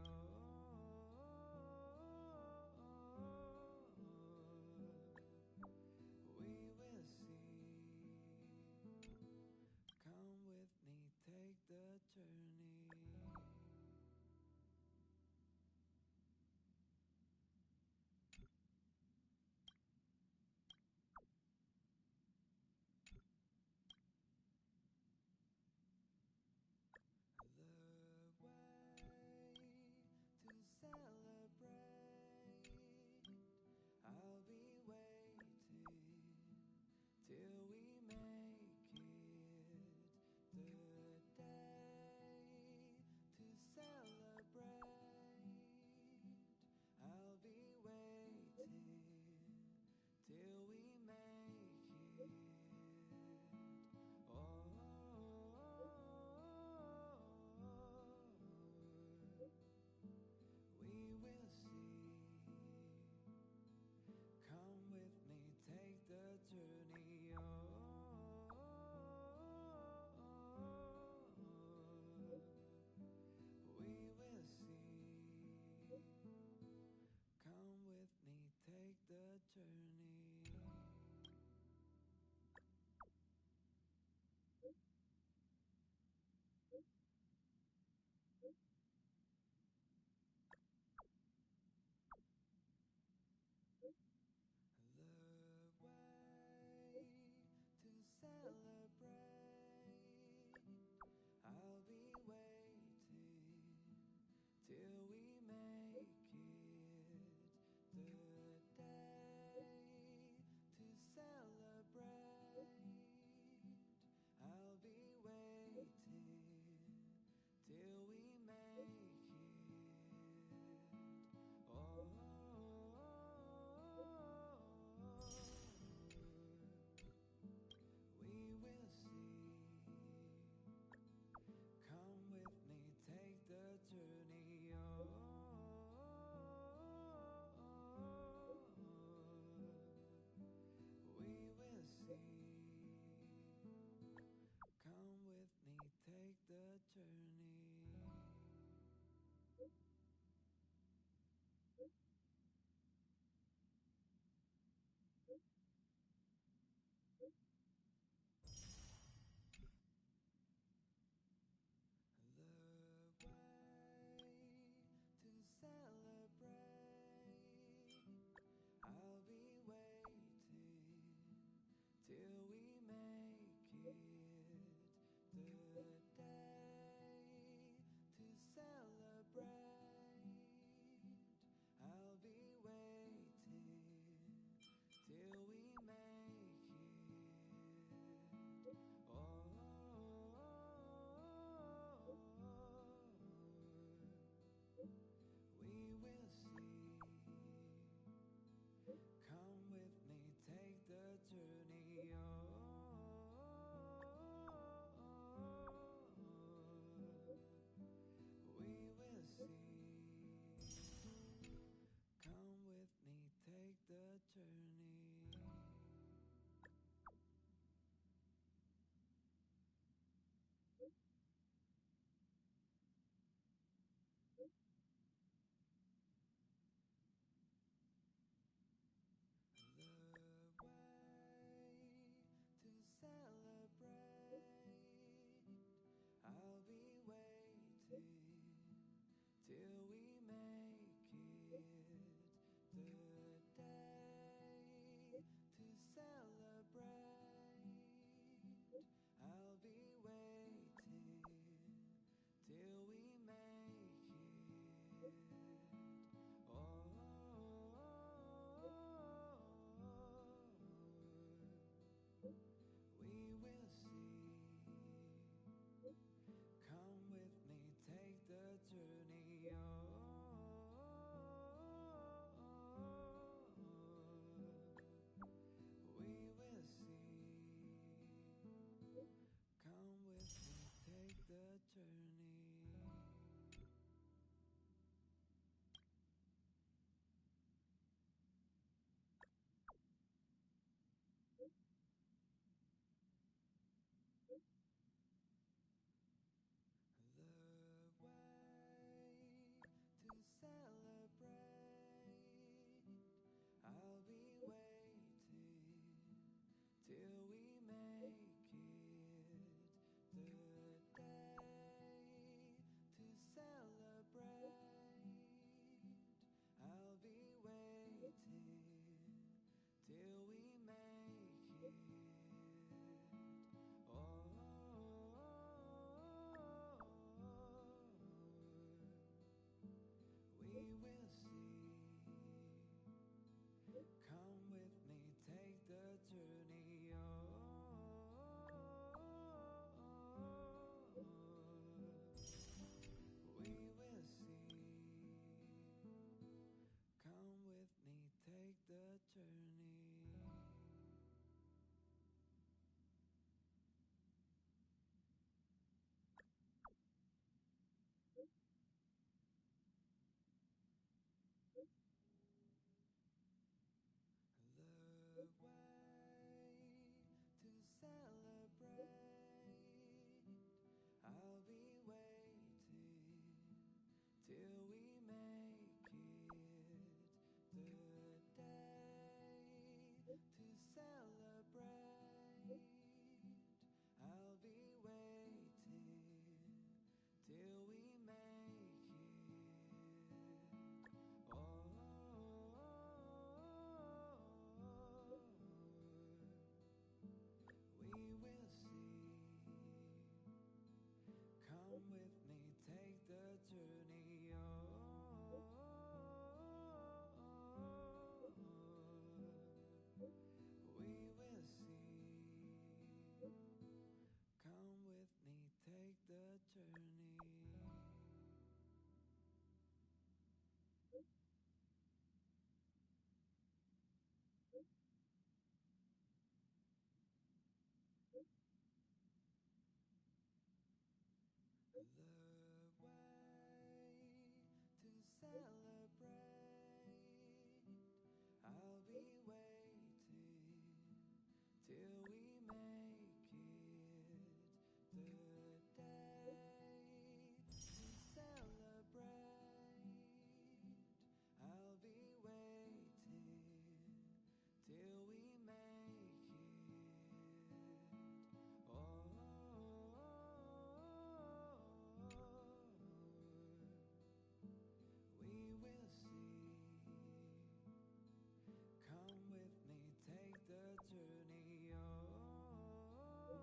Oh, till we make it the day to celebrate. I'll be waiting till we make it. Oh, we will see. Come with me, take the journey. Oh, we will see. Come with me, take the journey. The way to celebrate. I'll be waiting till we make it the day to celebrate. I'll be waiting till we make it. Oh, we will see. Come with me, take the journey. Oh, we will see. Come with me, take the journey. The way to celebrate. I'll be waiting till we make it the day to celebrate. I'll be waiting till we make it. Oh, we will see. Come with me, take the journey. Oh, we will see. Come with me, take the journey. The way to celebrate. I'll be waiting till we make it the day to celebrate. I'll be waiting till we make it. Oh, we will see. Come with me, take the journey. Oh,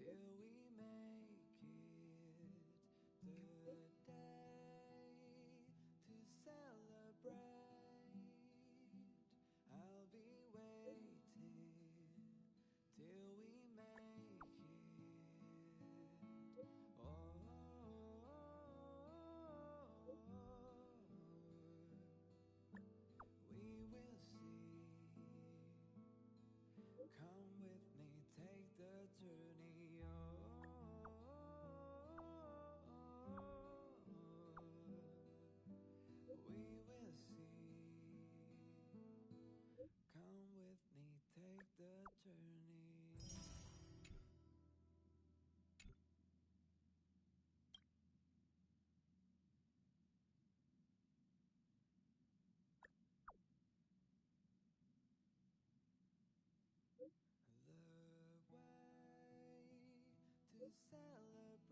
till we make it the day to celebrate. I'll be waiting till we make it. Oh, we will see. Come with me, take the journey. Oh, we will see. Come with me, take the journey. The way to celebrate.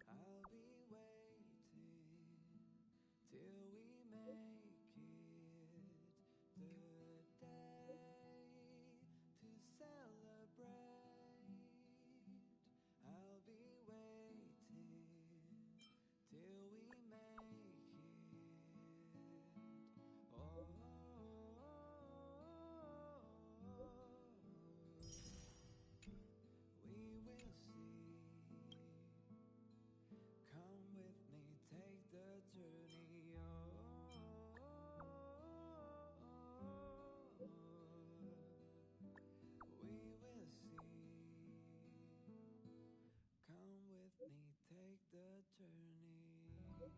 I'll be waiting till we make it the day to celebrate. I'll be waiting till we make it. Oh, we will see. Come with me, take the journey. Oh, we will see. Come with me, take the journey.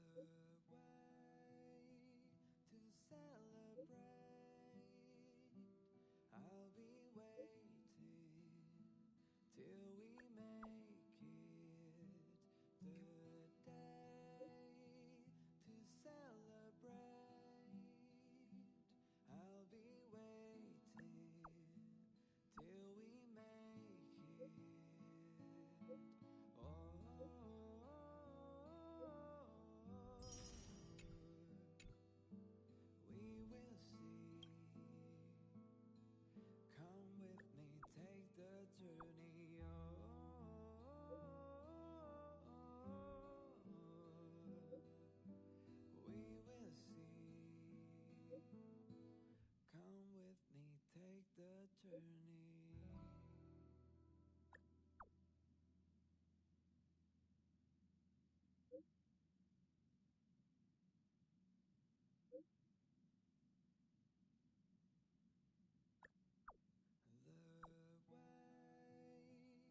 The way to celebrate. I'll be waiting till we make it the day to celebrate. I'll be waiting till we make it. Oh, we will see. Come with me, take the journey. Oh, we will see. Come with me, take the journey. The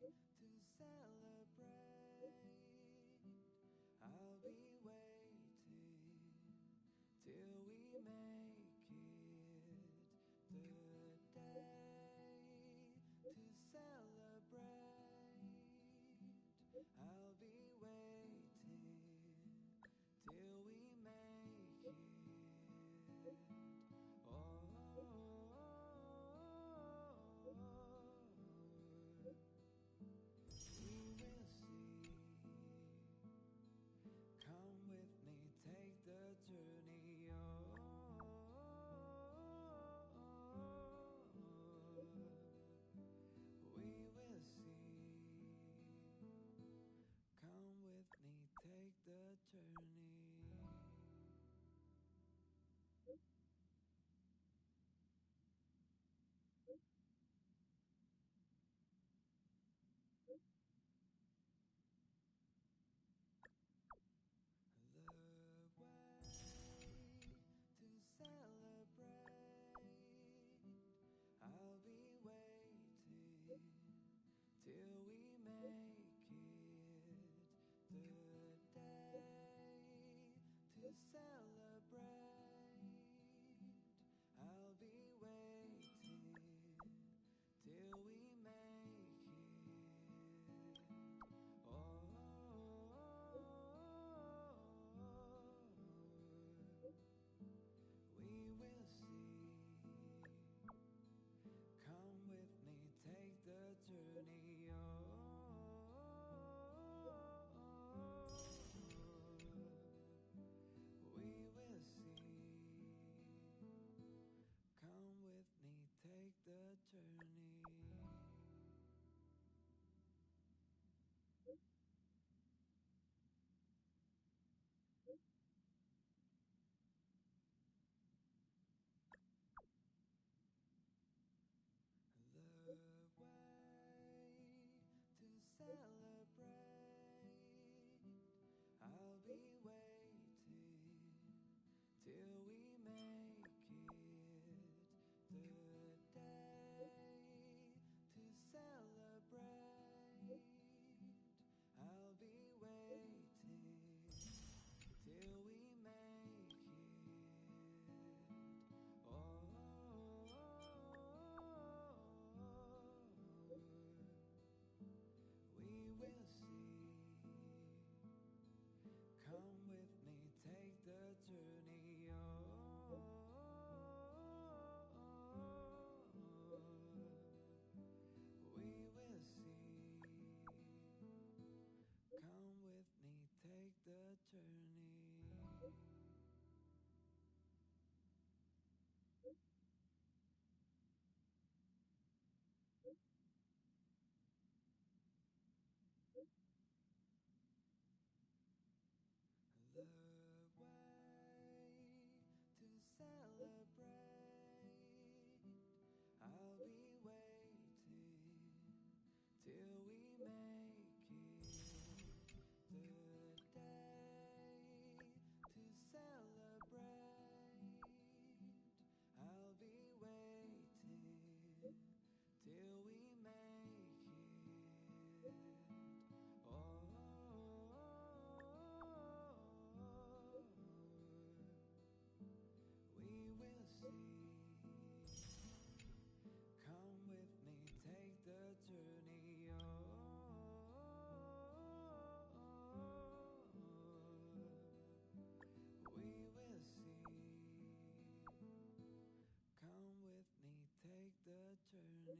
way to celebrate. I'll be waiting till we make it the day to celebrate. I'll be waiting till we make it. Oh, we will see. Come with me, take the journey. Oh, we will see. Come with me, take the journey. The way to celebrate. I'll be waiting till we make it the day to celebrate. I'll be waiting till we make it. Oh, we will see. Come with me, take the journey. Oh, make it the day to celebrate. I'll be waiting till we make it. Oh, we will see. Come with me, take the journey. Oh, we will see. Come with me, take the journey.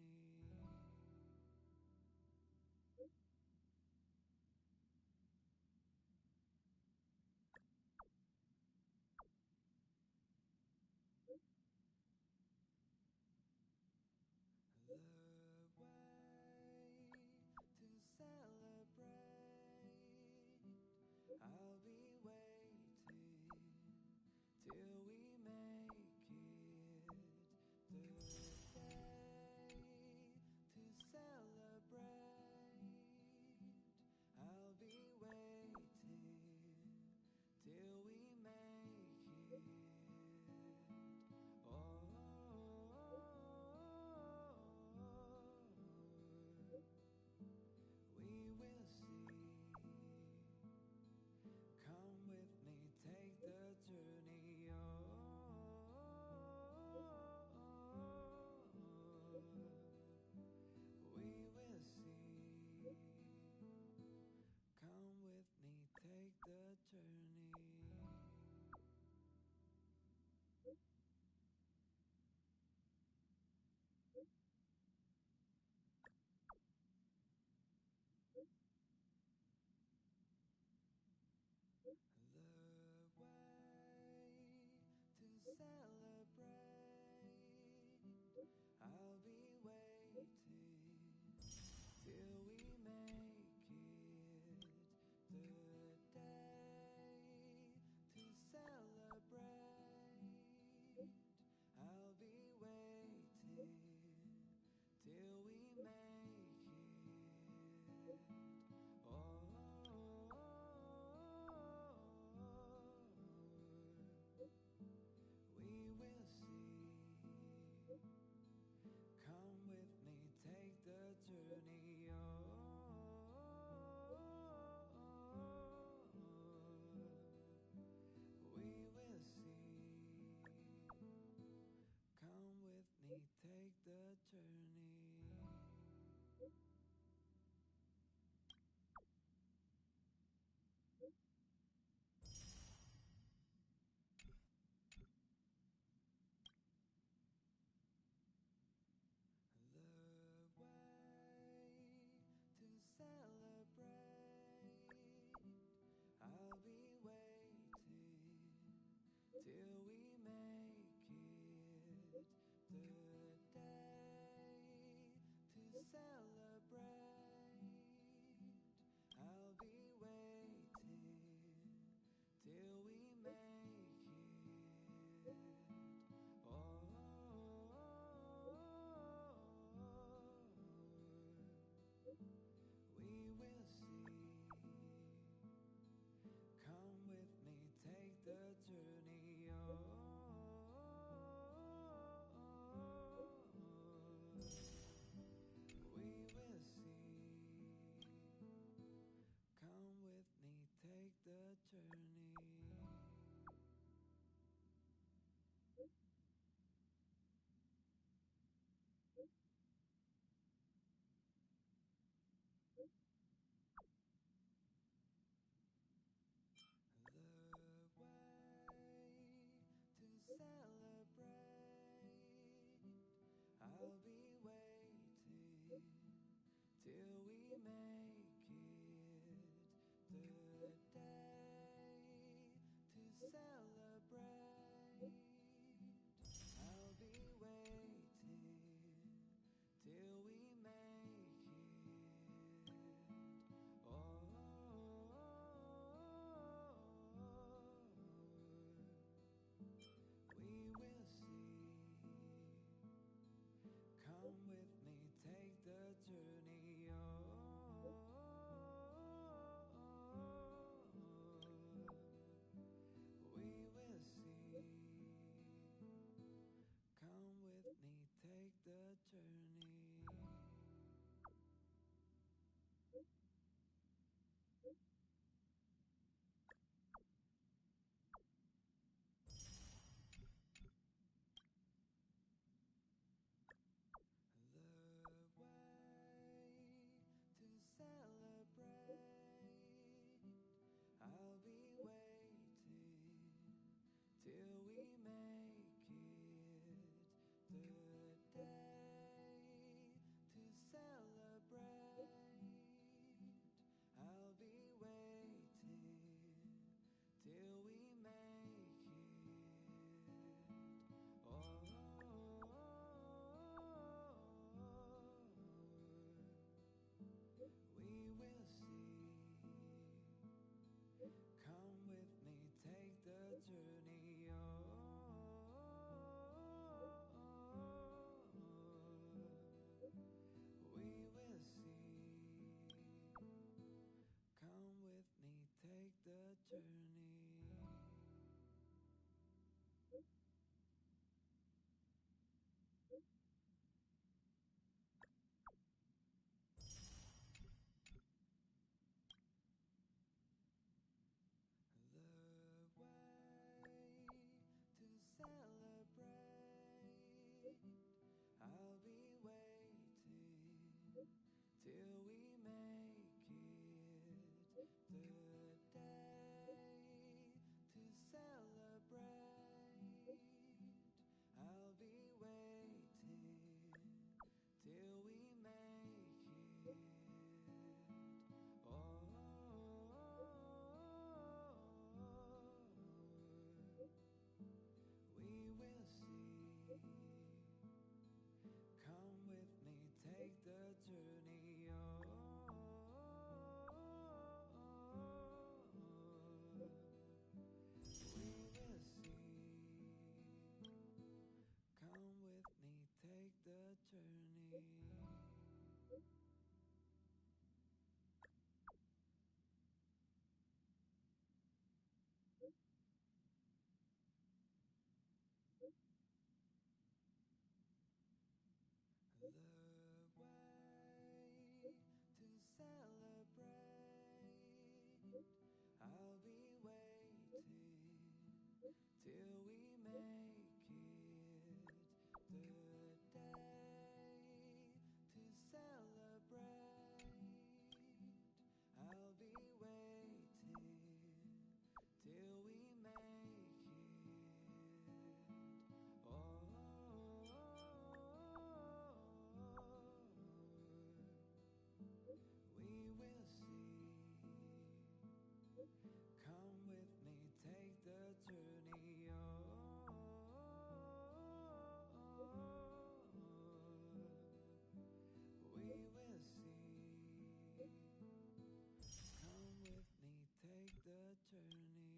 The way to celebrate. I'll be waiting till we make it the day to celebrate. I'll be waiting till we make it. Oh, we will see. Come with me, take the journey. Oh, we will see. Come with me, take the journey. The way to celebrate. I'll be waiting till we make it the day to celebrate. I'll be waiting till we make it. Oh, we will see. Come with me, take the journey. Oh, we will see. Come with me, take the journey. The way to celebrate. I'll be waiting till we make it the day to celebrate. I'll be waiting till we make it. Oh, we will see. Come with me, take the journey. Oh, we will see. Come with me, take the journey. The way to celebrate. I'll be waiting till we make it the day to celebrate. I'll be waiting till we make it. Oh, we will see. Come with me, take the journey. Oh, take the journey. The way to celebrate. I'll be waiting till we make it. The day to celebrate. I'll be waiting till we make it. Oh, we will see. Come with me, take the journey. Oh, we will see. Come with me, take the journey. The way to celebrate. I'll be waiting till we make it. The day to celebrate. I'll be waiting till we make it. Oh, we will see. Come with me, take the journey. Oh, we will see. Come with me, take the journey. The way to celebrate. I'll be waiting till we make it. The day to celebrate. I'll be waiting till we make it. Oh, we will see. Come with me, take the journey. Oh, we will see. Come with me, take the journey.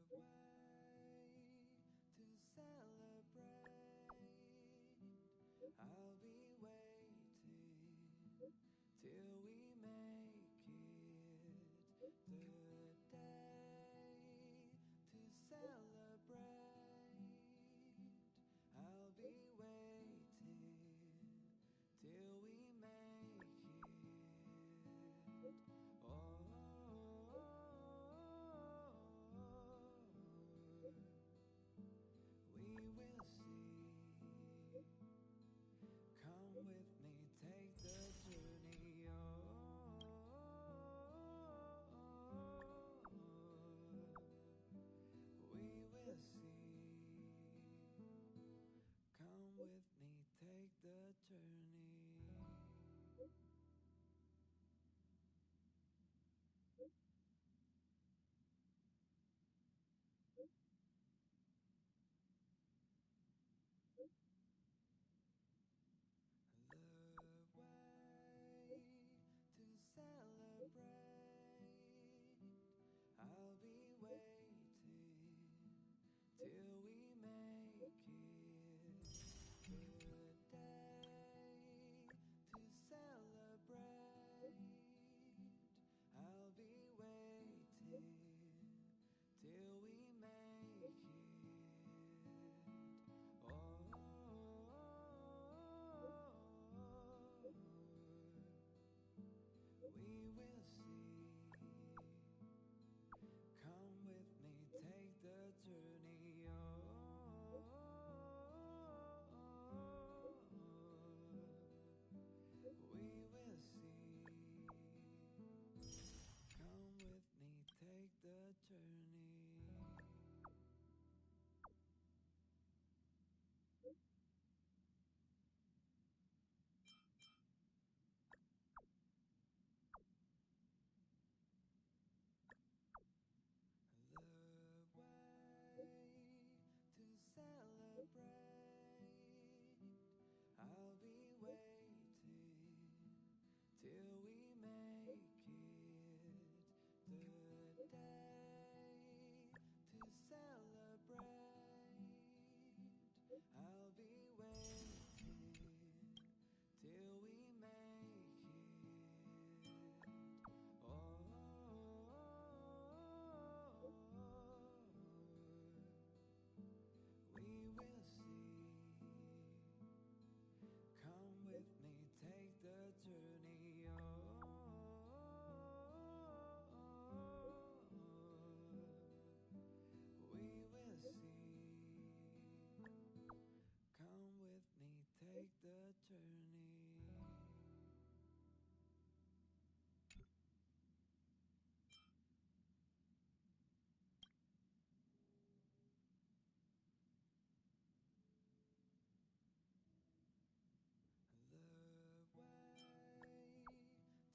The way to celebrate. I'll be waiting till we make it. The day to celebrate. I'll be waiting till we make it. Oh, we will see. Come with me, take the journey. Oh, we will see. Come with me, take the journey. The way to celebrate. I'll be waiting till we make it. The day till we make it the day to celebrate. I'll be waiting till we make it. Oh, we will see. Come with me, take the journey. Oh, we will see. Come with me, take the journey. The way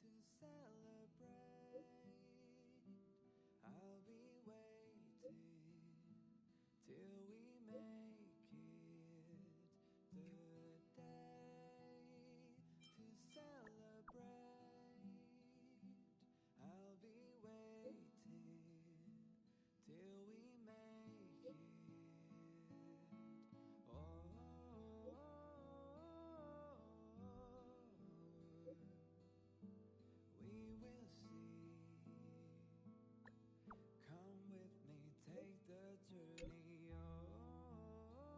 to celebrate. I'll be waiting till we make it the day to celebrate. I'll be waiting till we make it. Oh, we will see. Come with me, take the journey. Oh,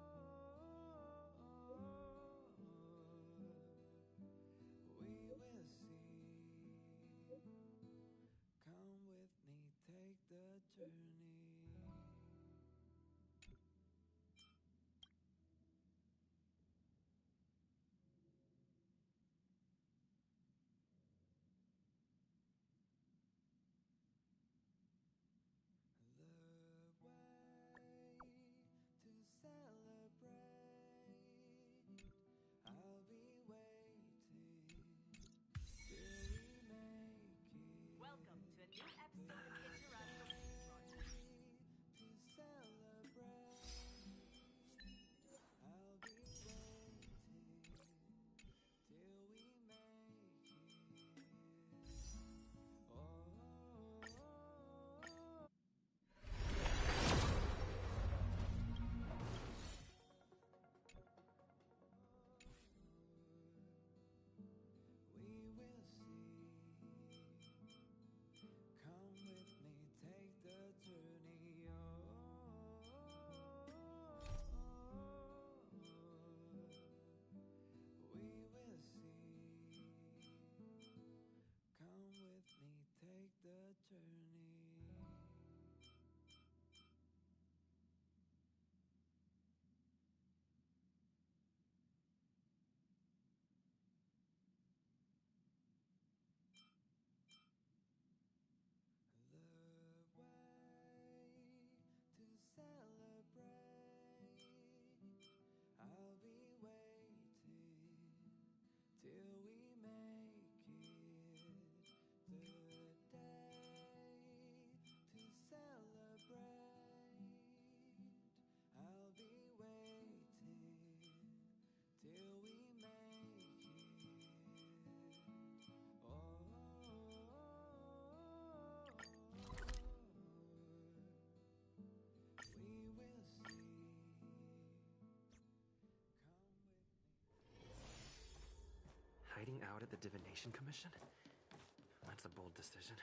we will see. Come with me, take the journey. The way to celebrate. I'll be waiting till we make it. Welcome to a new episode of International To celebrate. I'll be waiting till we make it. Oh, we will see. Come with me, take the journey. Oh, we will see. Come with me, take the journey. The way to celebrate. I'll be waiting till we make it the day to celebrate. I'll be waiting till we make it. Oh, we will see. Come with me. Hiding out at the Divination Commission? That's a bold decision.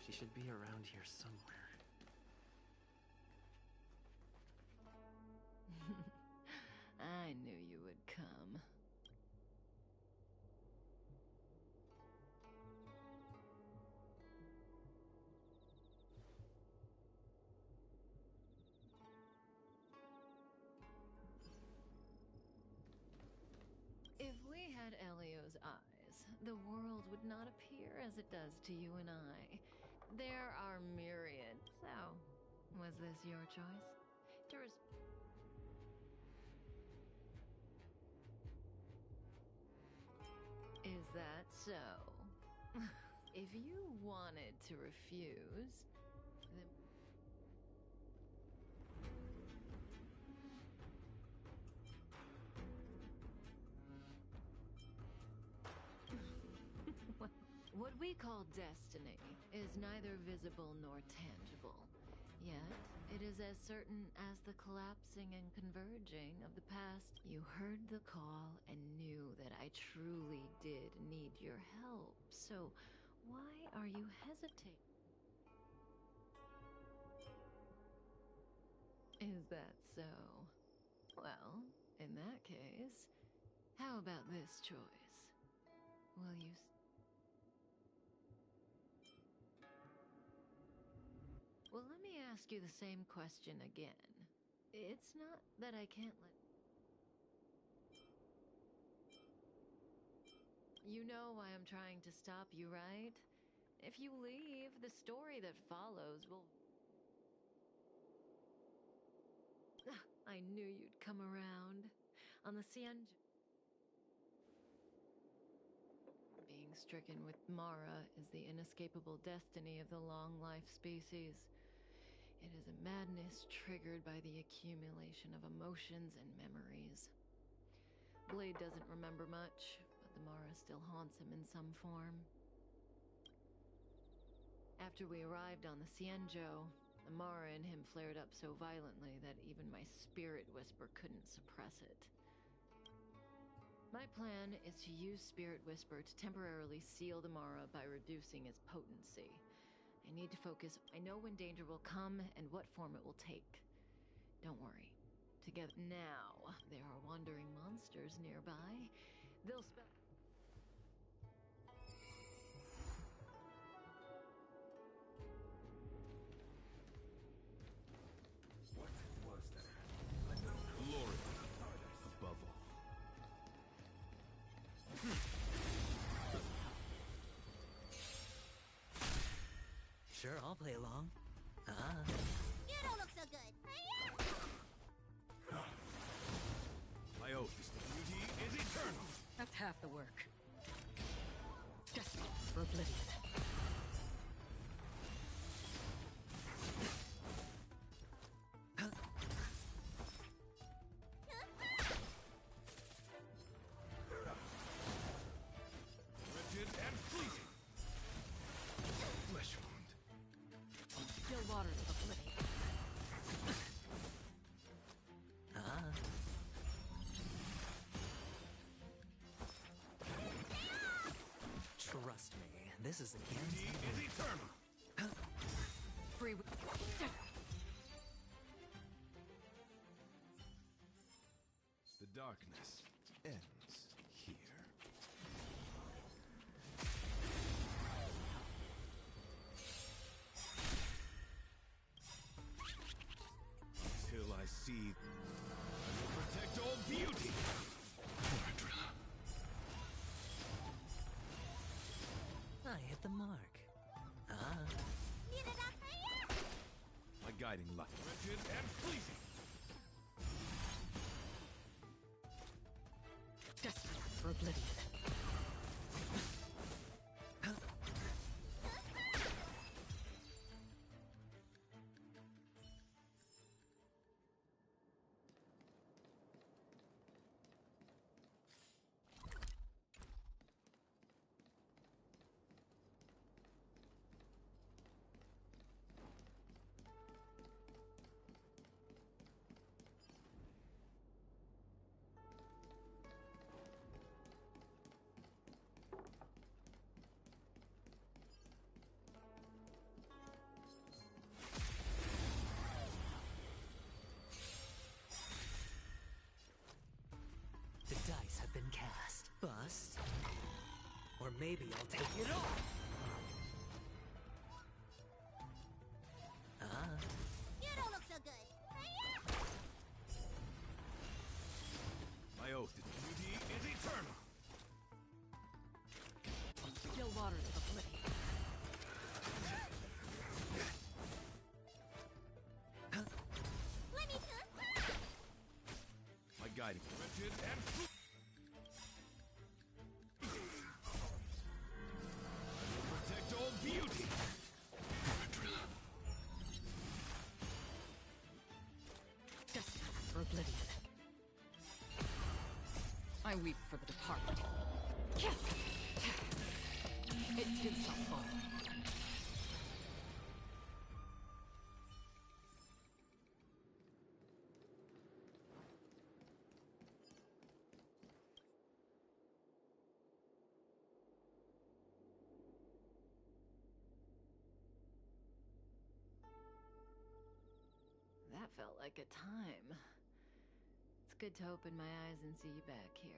She should be around here somewhere. I knew you would come. If we had Elio's eyes, the world would not appear as it does to you and I. There are myriad. So, was this your choice? Is that so? If you wanted to refuse, then... What we call destiny is neither visible nor tangible. Yet, it is as certain as the collapsing and converging of the past. You heard the call and knew that I truly did need your help. So, why are you hesitating? Is that so? Well, in that case, how about this choice? Will you... Well, let me ask you the same question again. It's not that I can't let... You know why I'm trying to stop you, right? If you leave, the story that follows will... I knew you'd come around. On the Cienjo... Being stricken with Mara is the inescapable destiny of the long-life species. It is a madness triggered by the accumulation of emotions and memories. Blade doesn't remember much, but the Mara still haunts him in some form. After we arrived on the Cienjo, the Mara in him flared up so violently that even my spirit whisper couldn't suppress it. My plan is to use Spirit Whisper to temporarily seal the Mara by reducing its potency. I need to focus. I know when danger will come and what form it will take. Don't worry. Together now, there are wandering monsters nearby. They'll spell... What was that? Glory above all. Sure, I'll play along. You don't look so good. My oath is the beauty is eternal. That's half the work. Destined for oblivion. Rigid and fleeting. Flesh wound. Still waters of oblivion. Trust me, this is a Beauty guarantee. is eternal. Free The darkness ends here. Until I see, I will protect all beauty. Martolas. I hit the mark. My guiding light. Rigid and fleeting. destined for oblivion. The dice have been cast. Bust. Or maybe I'll take it all. You don't look so good. My oath is beauty is eternal. Still waters of oblivion. Let me do. My guiding rigid and protect I weep for the departed. It too shall fall. That felt like a time. It's good to open my eyes and see you back here.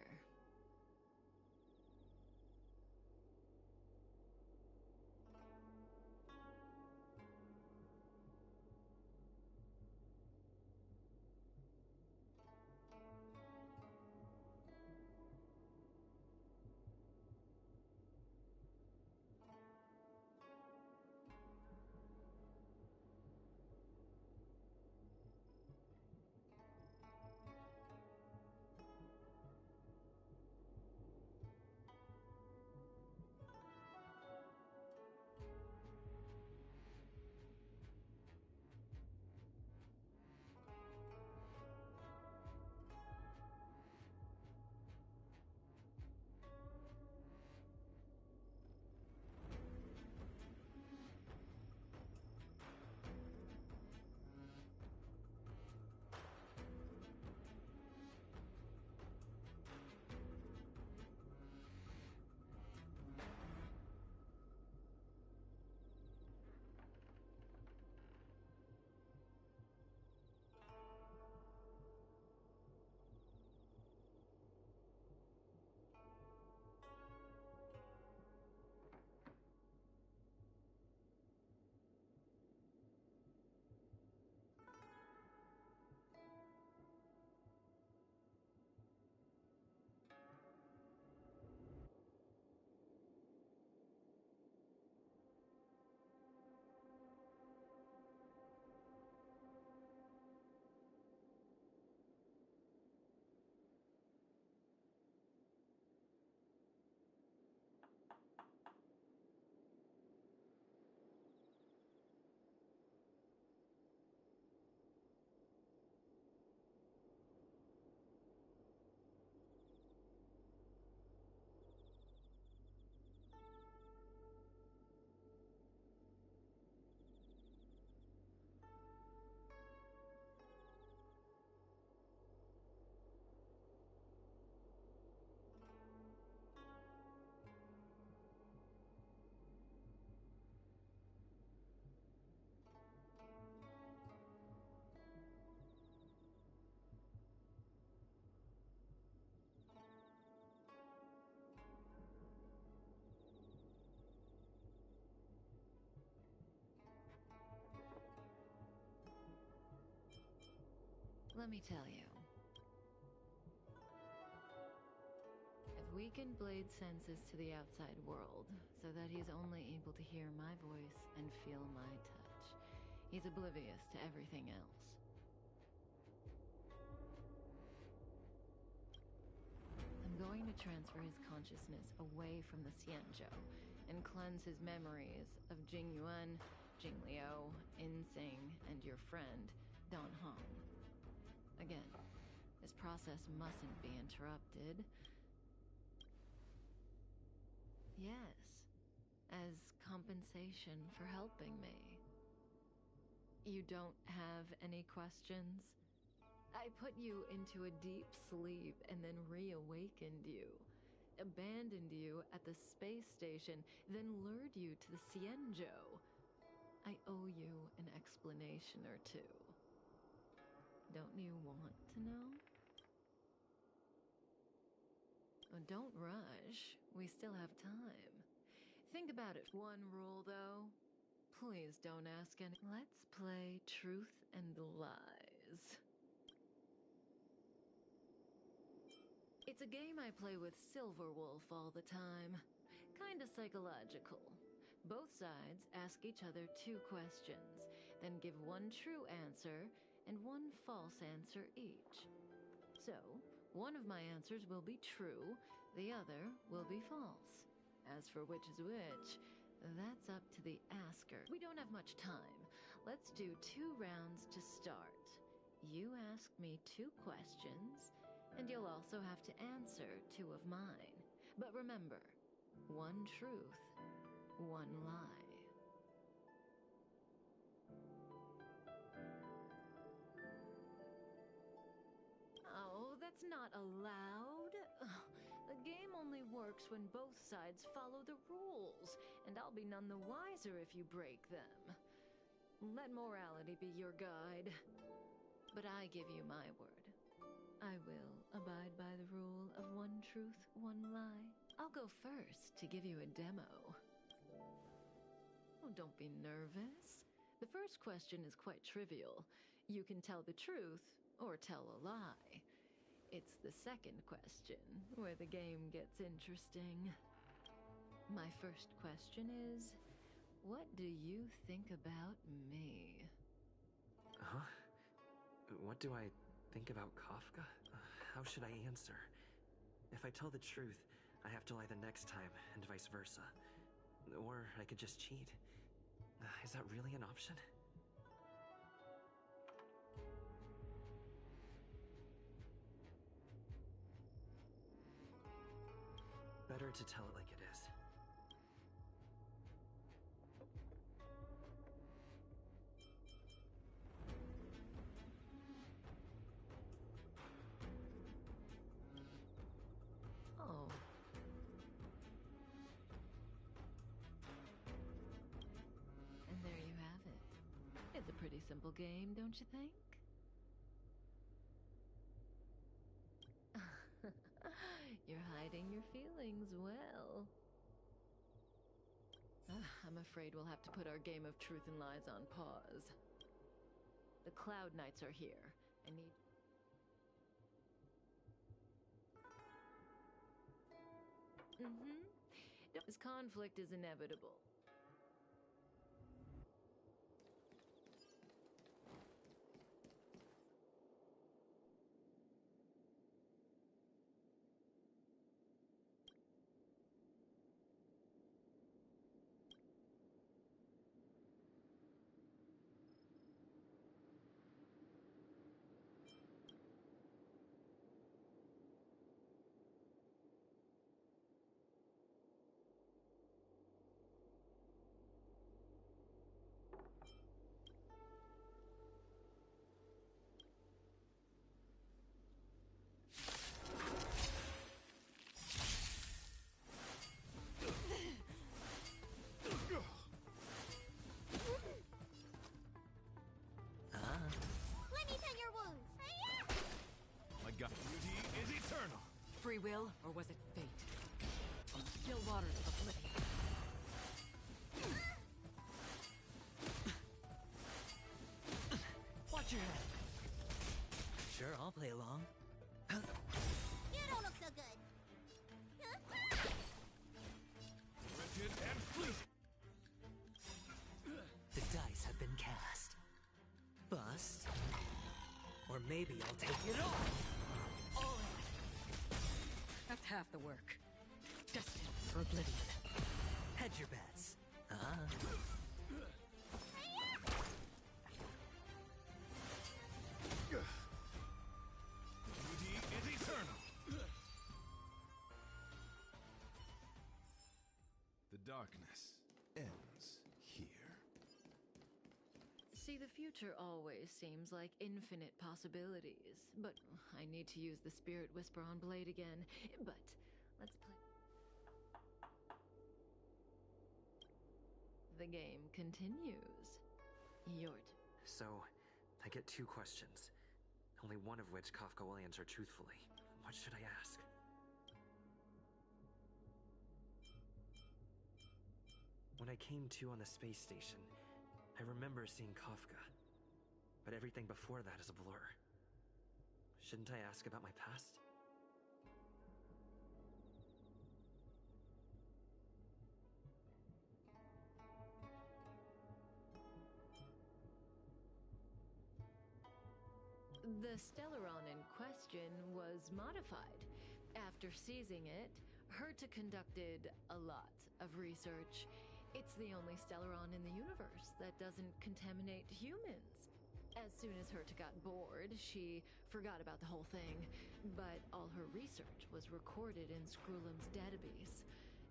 Let me tell you. I've weakened Blade's senses to the outside world, so that he's only able to hear my voice and feel my touch. He's oblivious to everything else. I'm going to transfer his consciousness away from the Xianzhou and cleanse his memories of Jing Yuan, Jing Liu, Insing, and your friend, Dan Hong. Again, this process mustn't be interrupted. Yes, as compensation for helping me. You don't have any questions? I put you into a deep sleep and then reawakened you. Abandoned you at the space station, then lured you to the Xianzhou. I owe you an explanation or two. Don't you want to know? Oh, don't rush. We still have time. Think about it. One rule, though. Please don't ask any. Let's play truth and lies. It's a game I play with Silverwolf all the time. Kinda psychological. Both sides ask each other 2 questions, then give one true answer and one false answer each. So, one of my answers will be true, the other will be false. As for which is which, that's up to the asker. We don't have much time. Let's do 2 rounds to start. You ask me 2 questions, and you'll you'll also have to answer 2 of mine. But remember, 1 truth, 1 lie. Oh, that's not allowed. The game only works when both sides follow the rules, and I'll be none the wiser if you break them. Let morality be your guide. But I give you my word. I will abide by the rule of 1 truth, 1 lie. I'll go first to give you a demo. Oh, don't be nervous. The first question is quite trivial. You can tell the truth or tell a lie. It's the second question where the game gets interesting. My first question is, what do you think about me? Huh? What do I think about Kafka? How should I answer? If I tell the truth, I have to lie the next time, and vice versa. Or I could just cheat. Is that really an option? Better to tell it like it is. Oh. And there you have it. It's a pretty simple game, don't you think? You're hiding your feelings well. I'm afraid we'll have to put our game of truth and lies on pause. The Cloud Knights are here. I need... This conflict is inevitable. Free will, or was it fate? On the still waters of oblivion. Watch your head. Sure, I'll play along. You don't look so good. Rigid and fleet. The dice have been cast. Bust. Or maybe I'll take it all. That's half the work. Destined for oblivion. Hedge your bets. Beauty is eternal. The darkness ends here. See, the future always seems like infinite possibilities. But I need to use the Spirit Whisper on Blade again. But let's play. The game continues. So, I get 2 questions. Only one of which Kafka will answer truthfully. What should I ask? When I came to on the space station, I remember seeing Kafka. But everything before that is a blur. Shouldn't I ask about my past? The Stellaron in question was modified. After seizing it, Herta conducted a lot of research. It's the only Stellaron in the universe that doesn't contaminate humans. As soon as Herta got bored, she forgot about the whole thing, but all her research was recorded in Scrulum's database.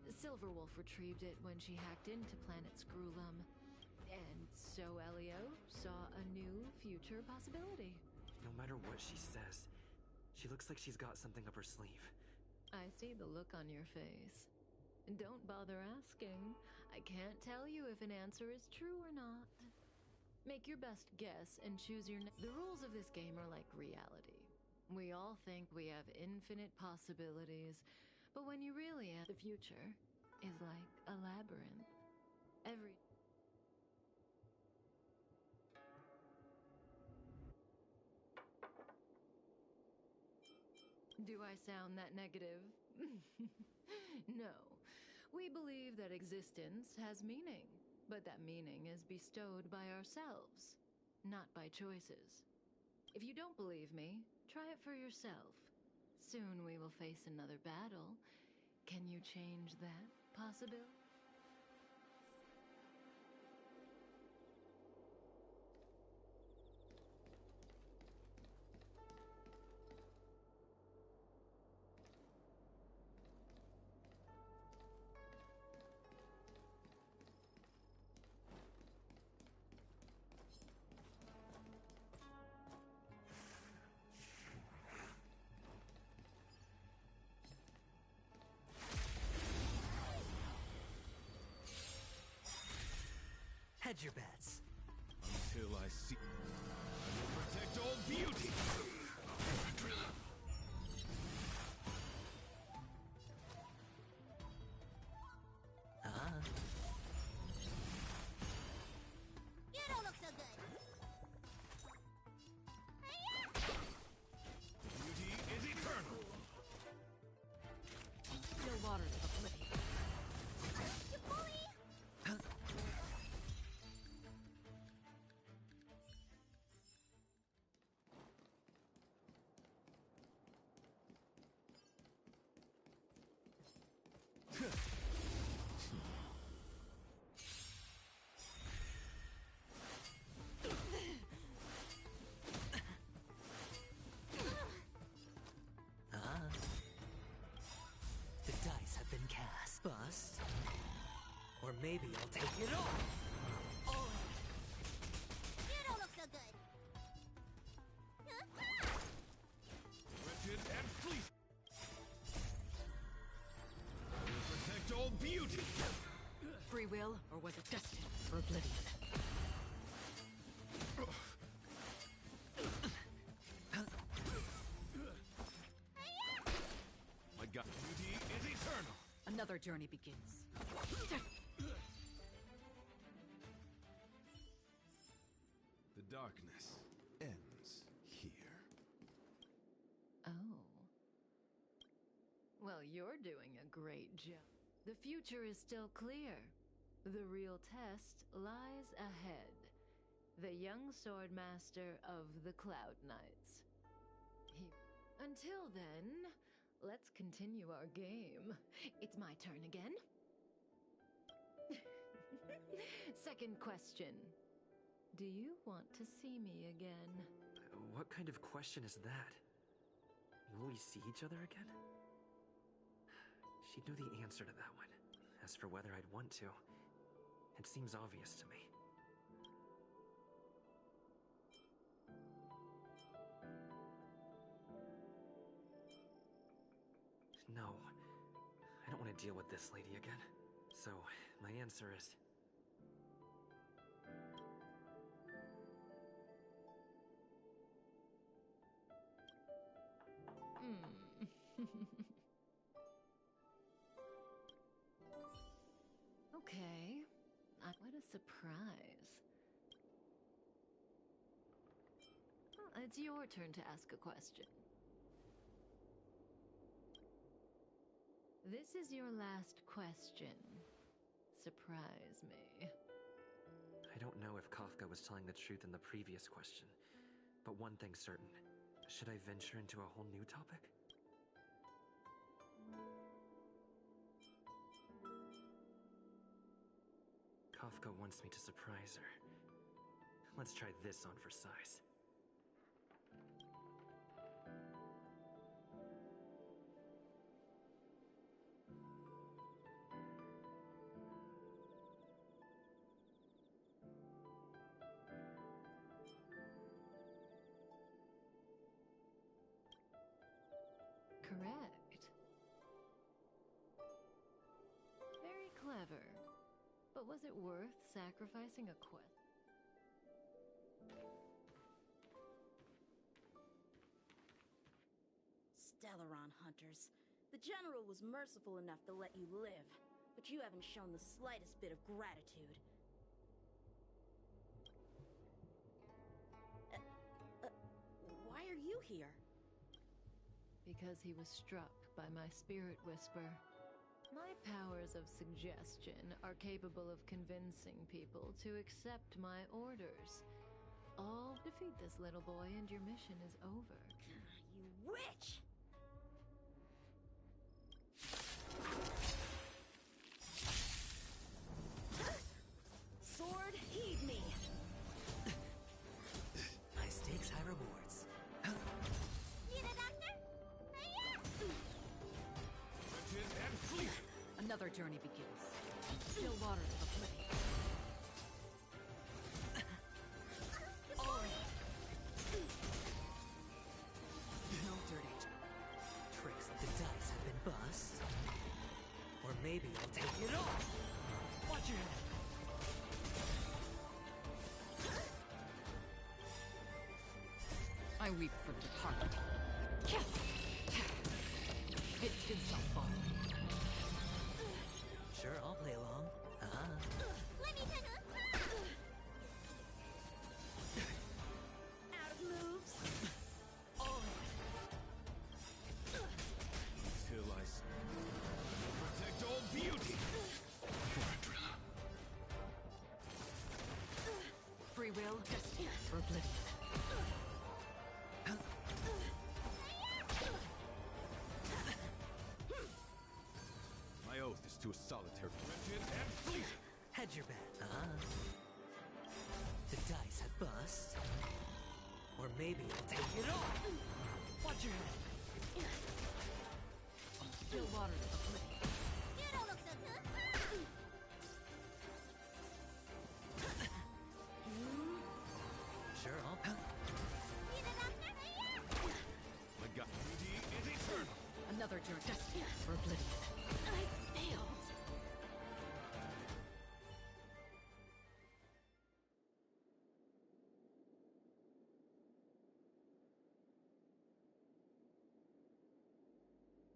Silverwolf retrieved it when she hacked into planet Scrulum. And so Elio saw a new future possibility. No matter what she says, she looks like she's got something up her sleeve. I see the look on your face. Don't bother asking. I can't tell you if an answer is true or not. Make your best guess and choose your The rules of this game are like reality. We all think we have infinite possibilities, but when you really the future is like a labyrinth. Do I sound that negative? No. We believe that existence has meaning, but that meaning is bestowed by ourselves, not by choices. If you don't believe me, try it for yourself. Soon we will face another battle. Can you change that possibility? Hedge your bets. Until I see... I will protect all beauty! You don't look so good. Beauty is eternal! Still waters of oblivion. You bully! The dice have been cast. Bust. Or maybe I'll take it all. You don't look so good. Wretched and fleet! I will protect all beauty! Free will, or was it destined for oblivion? My God, beauty is eternal! Another journey begins. The darkness ends here. Oh. Well, you're doing a great job. The future is still clear. The real test lies ahead. The young sword master of the Cloud Knights. Until then, let's continue our game. It's my turn again. Second question. Do you want to see me again? What kind of question is that? Will we see each other again? She'd know the answer to that one. As for whether I'd want to, it seems obvious to me. No, I don't want to deal with this lady again. So, my answer is... Okay. What a surprise. Well, it's your turn to ask a question. This is your last question. Surprise me. I don't know if Kafka was telling the truth in the previous question, but one thing's certain. Should I venture into a whole new topic? Kafka wants me to surprise her. Let's try this on for size. Correct. Very clever. But was it worth sacrificing a quest? Stellaron hunters. The General was merciful enough to let you live, but you haven't shown the slightest bit of gratitude. Why are you here? Because he was struck by my spirit whisper. My powers of suggestion are capable of convincing people to accept my orders. All defeat this little boy and your mission is over. You witch! Sword, heed me! High stakes, high rewards. Need a doctor? And flee! Another journey begins. Still water to the play. No dirty tricks. The dice have been bust. Or maybe I'll take it all. Watch your head. I weep for the departed. It's been so far. Sure, I'll play along. Let me take Out of moves? Till I protect all beauty. Free will, destiny, for oblivion. My oath is to a solitary wretched and flee. Hedge your bet. The dice have bust. Or maybe I'll take it all. Watch your head. Still water to the play. You don't look so good. Sure, I'll... Need a doctor? My God, beauty is eternal. Another journey, destiny, for oblivion. I failed.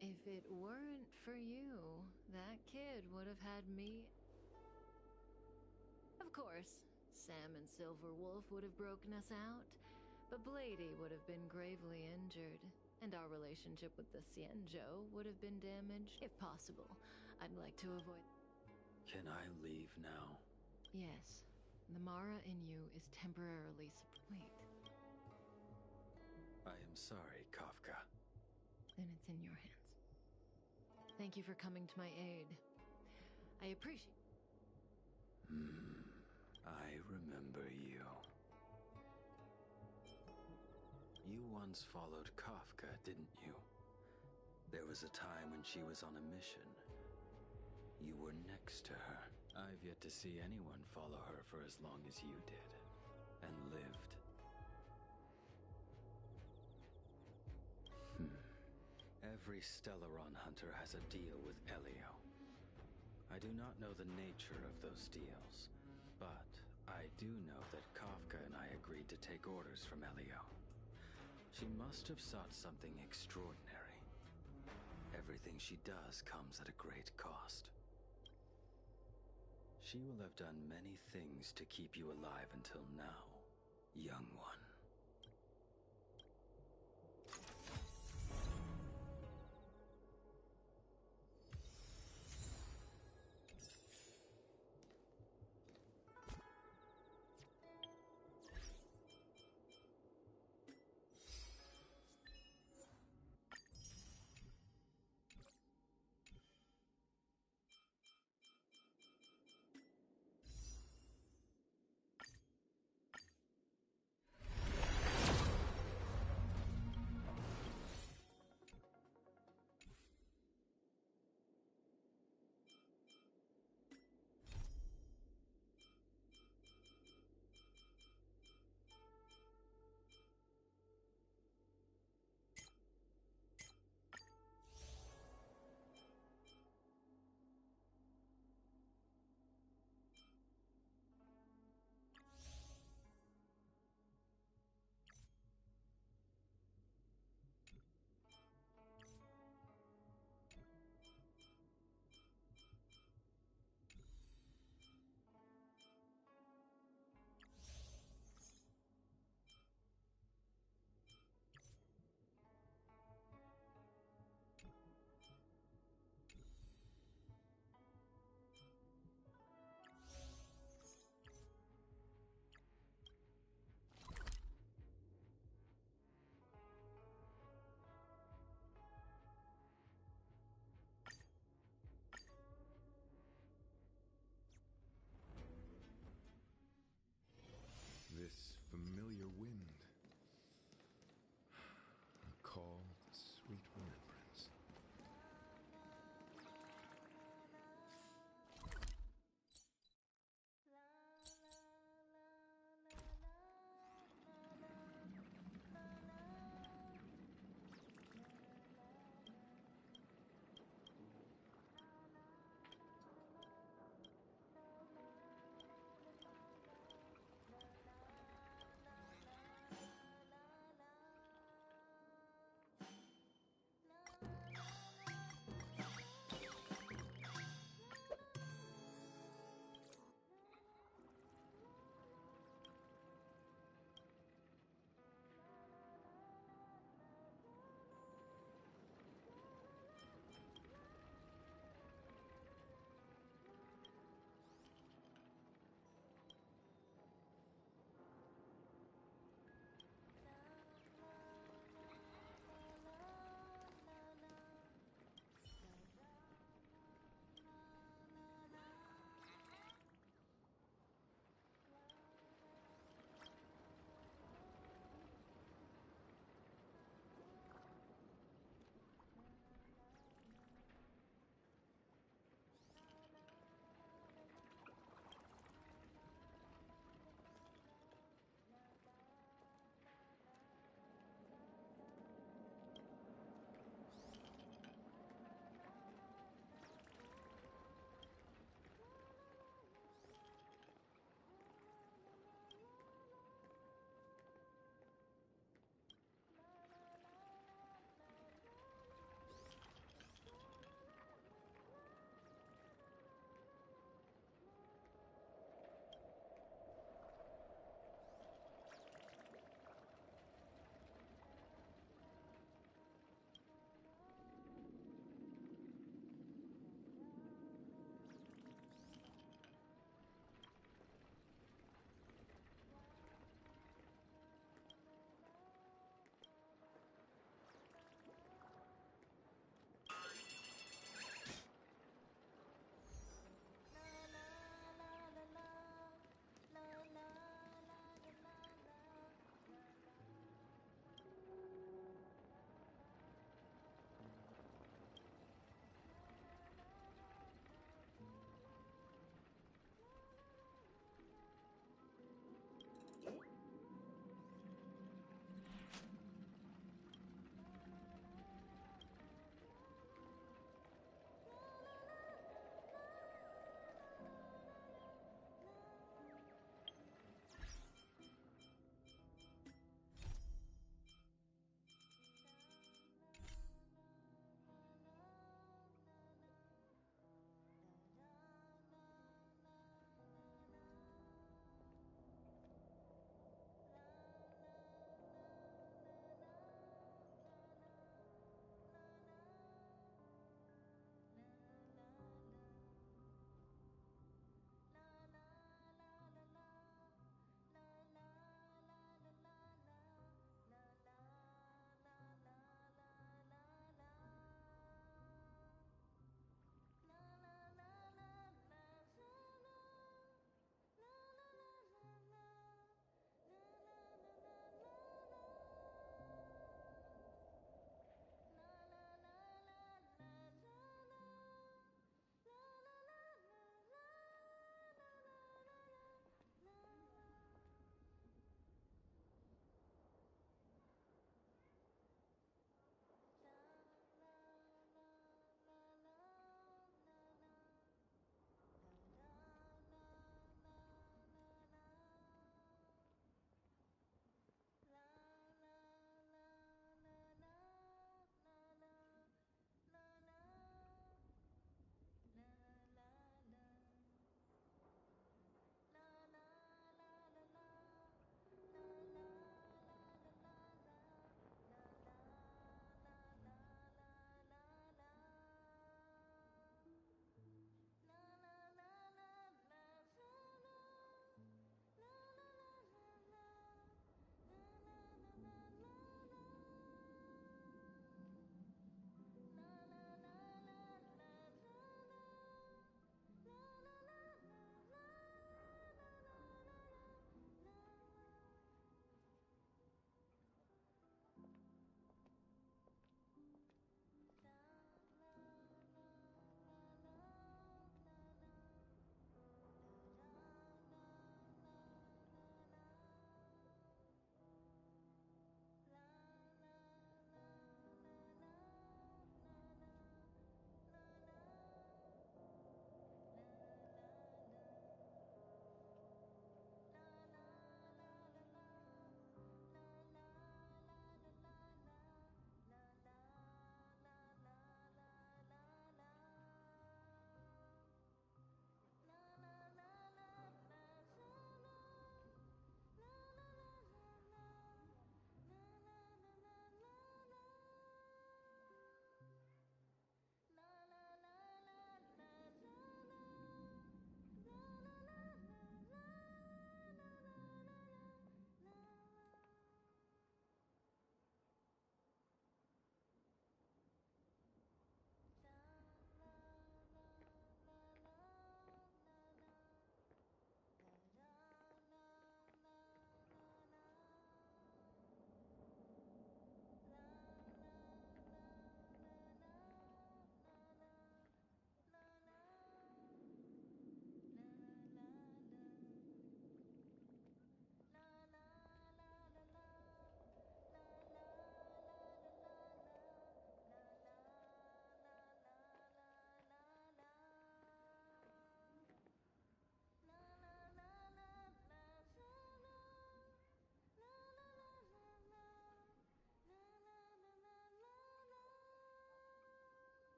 If it weren't for you, that kid would have had me. Of course, Sam and Silverwolf would have broken us out, but Blady would have been gravely injured, and our relationship with the Cienjo would have been damaged. If possible, I'd like to avoid. Can I leave now? Yes, the Mara in you is temporarily. Wait, I am sorry, Kafka. then it's in your hands. Thank you for coming to my aid. I appreciate. I remember you. You once followed Kafka, didn't you? There was a time when she was on a mission. You were next to her. I've yet to see anyone follow her for as long as you did. And lived. Every Stellaron hunter has a deal with Elio. I do not know the nature of those deals, but I do know that Kafka and I agreed to take orders from Elio. She must have sought something extraordinary. Everything she does comes at a great cost. She will have done many things to keep you alive until now, young one.